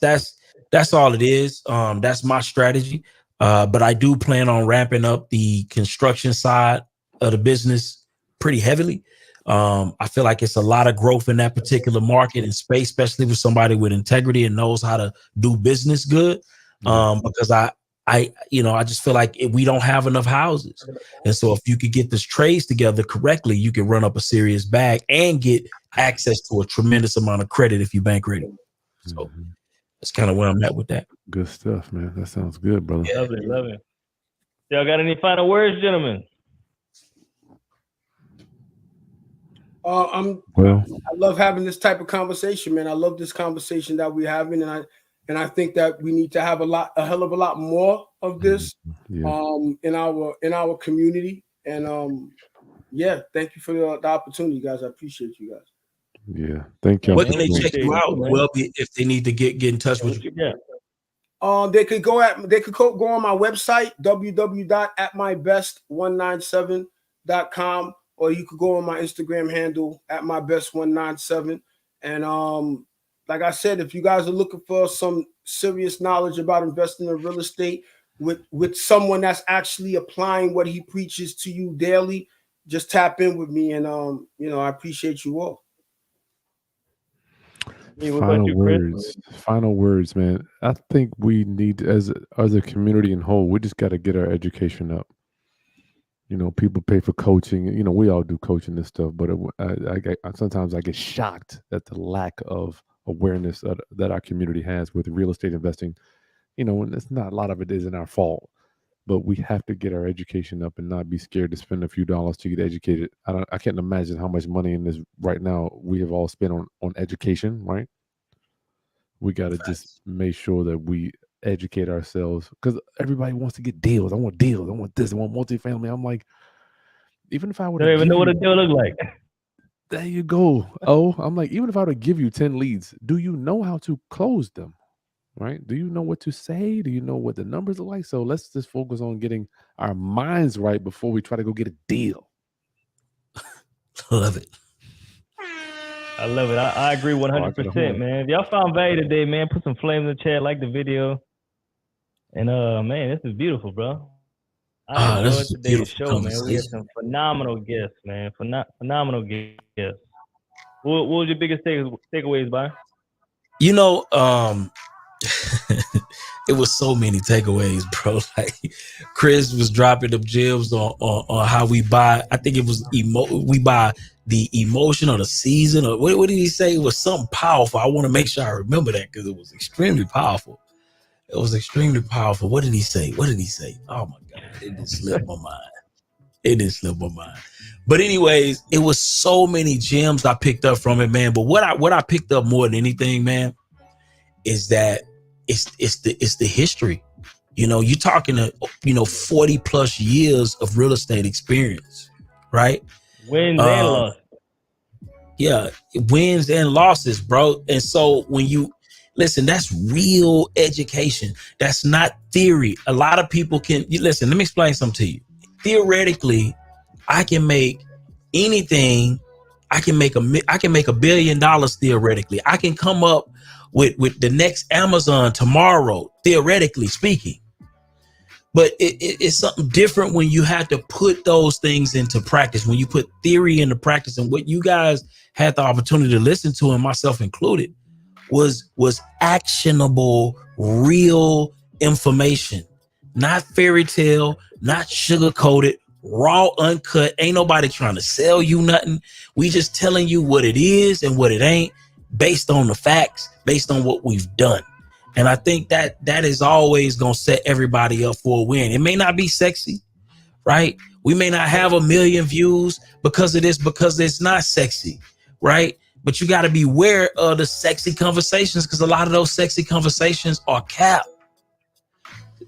all it is. That's my strategy. But I do plan on ramping up the construction side of the business pretty heavily. I feel like it's a lot of growth in that particular market and space, especially with somebody with integrity and knows how to do business good. Because I just feel like we don't have enough houses. And so if you could get this trades together correctly, you can run up a serious bag and get access to a tremendous amount of credit if you bank ready. So that's kind of where I'm at with that. Good stuff, man. That sounds good, brother. Yeah. Love it. Y'all got any final words, gentlemen? I love having this type of conversation, man. I love this conversation that we're having, and I think that we need to have a hell of a lot more of this in our community. And thank you for the opportunity, guys. I appreciate you guys. Yeah, thank you. What can they check you out? If they need to get in touch with you. They could go on my website, www.atmybest197.com, or you could go on my Instagram handle @mybest197. And like I said, if you guys are looking for some serious knowledge about investing in real estate with someone that's actually applying what he preaches to you daily, just tap in with me. And I appreciate you all. Final words, man. I think we need, as a community in whole, we just got to get our education up. People pay for coaching. We all do coaching and stuff, but sometimes I get shocked at the lack of awareness that our community has with real estate investing. And it's not, a lot of it isn't our fault, but we have to get our education up and not be scared to spend a few dollars to get educated. I can't imagine how much money in this right now we have all spent on education, right? We got to just make sure that we educate ourselves, because everybody wants to get deals. I want deals. I want this. I want multifamily. I'm like, even if I would, don't even know what a deal look like. There you go. I'm like, even if I were to give you 10 leads, do you know how to close them? Right? Do you know what to say? Do you know what the numbers are like? So let's just focus on getting our minds right before we try to go get a deal. Love it. I love it. I agree 100%, man. If y'all found value today, man, put some flames in the chat, like the video. And man, this is beautiful, bro. I enjoyed today's show, man. We had some phenomenal guests, man. Phenomenal guests. What was your biggest takeaways, Byron? It was so many takeaways, bro. Like Chris was dropping them gems on how we buy. I think it was we buy the emotion or the season, or what did he say? It was something powerful. I want to make sure I remember that, because it was extremely powerful. It was extremely powerful. What did he say? Oh my God, it just slipped my mind. It didn't slip my mind. But anyways, it was so many gems I picked up from it, man. But what I picked up more than anything, man, is that it's the history. You know, you're talking to 40 plus years of real estate experience, right? Wins and losses. Yeah, wins and losses, bro. And so when you listen, that's real education. That's not theory. A lot of people can listen. Let me explain something to you. Theoretically, I can make anything. I can make $1 billion theoretically. I can come up with the next Amazon tomorrow, theoretically speaking. But it's something different when you have to put those things into practice, when you put theory into practice. And what you guys had the opportunity to listen to, and myself included, was actionable, real information, not fairy tale, not sugar coated, raw, uncut. Ain't nobody trying to sell you nothing. We just telling you what it is and what it ain't, based on the facts, based on what we've done. And I think that is always going to set everybody up for a win. It may not be sexy, right? We may not have 1 million views because of this, because it's not sexy, right? But you got to be aware of the sexy conversations, because a lot of those sexy conversations are cap.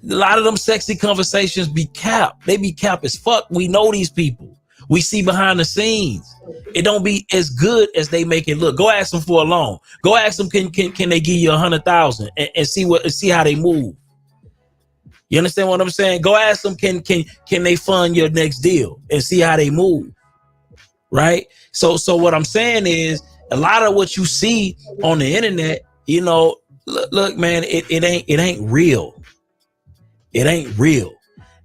A lot of them sexy conversations be cap. They be cap as fuck. We know these people. We see behind the scenes. It don't be as good as they make it look. Go ask them for a loan. Go ask them, can they give you 100,000 and see how they move. You understand what I'm saying? Go ask them, can they fund your next deal and see how they move. Right? So what I'm saying is, a lot of what you see on the internet, look, man, it ain't real. It ain't real.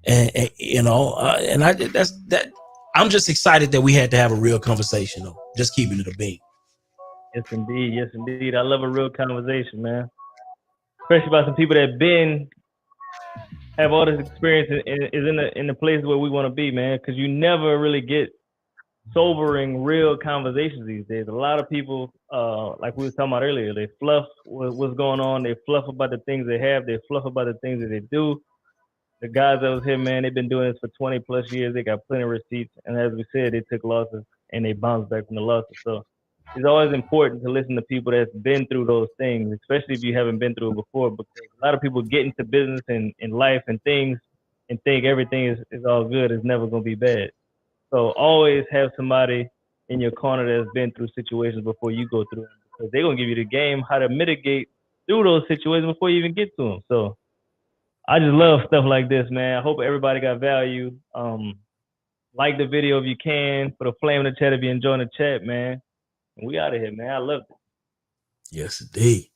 And I'm just excited that we had to have a real conversation, though. Just keeping it a beat. Yes, indeed. Yes, indeed. I love a real conversation, man. Especially about some people that have all this experience and is in the place where we want to be, man. Because you never really get sobering, real conversations these days. A lot of people, like we were talking about earlier, they fluff what's going on. They fluff about the things they have. They fluff about the things that they do. The guys that was here, man, they've been doing this for 20 plus years. They got plenty of receipts. And as we said, they took losses and they bounced back from the losses. So it's always important to listen to people that's been through those things, especially if you haven't been through it before, because a lot of people get into business and in life and things and think everything is all good. It's never going to be bad. So always have somebody in your corner that's been through situations before you go through them, because they're going to give you the game how to mitigate through those situations before you even get to them. So I just love stuff like this, man. I hope everybody got value. Like the video if you can. Put a flame in the chat if you're enjoying the chat, man. And we out of here, man. I love it. Yes, indeed.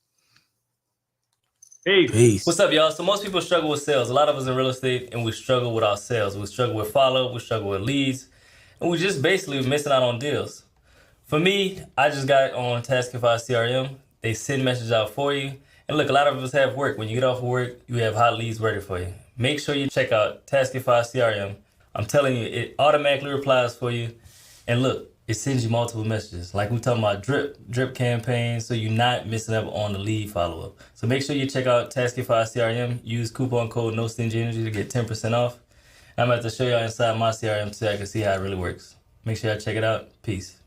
Peace. What's up, y'all? So most people struggle with sales. A lot of us in real estate, and we struggle with our sales. We struggle with follow-up. We struggle with leads. And we just basically missing out on deals. For me, I just got on Taskify CRM. They send messages out for you. And look, a lot of us have work. When you get off of work, you have hot leads ready for you. Make sure you check out Taskify CRM. I'm telling you, it automatically replies for you. And look, it sends you multiple messages. Like we're talking about drip campaigns, so you're not missing out on the lead follow-up. So make sure you check out Taskify CRM. Use coupon code NoStingyEnergy to get 10% off. I'm about to show y'all inside my CRM so I can see how it really works. Make sure y'all check it out. Peace.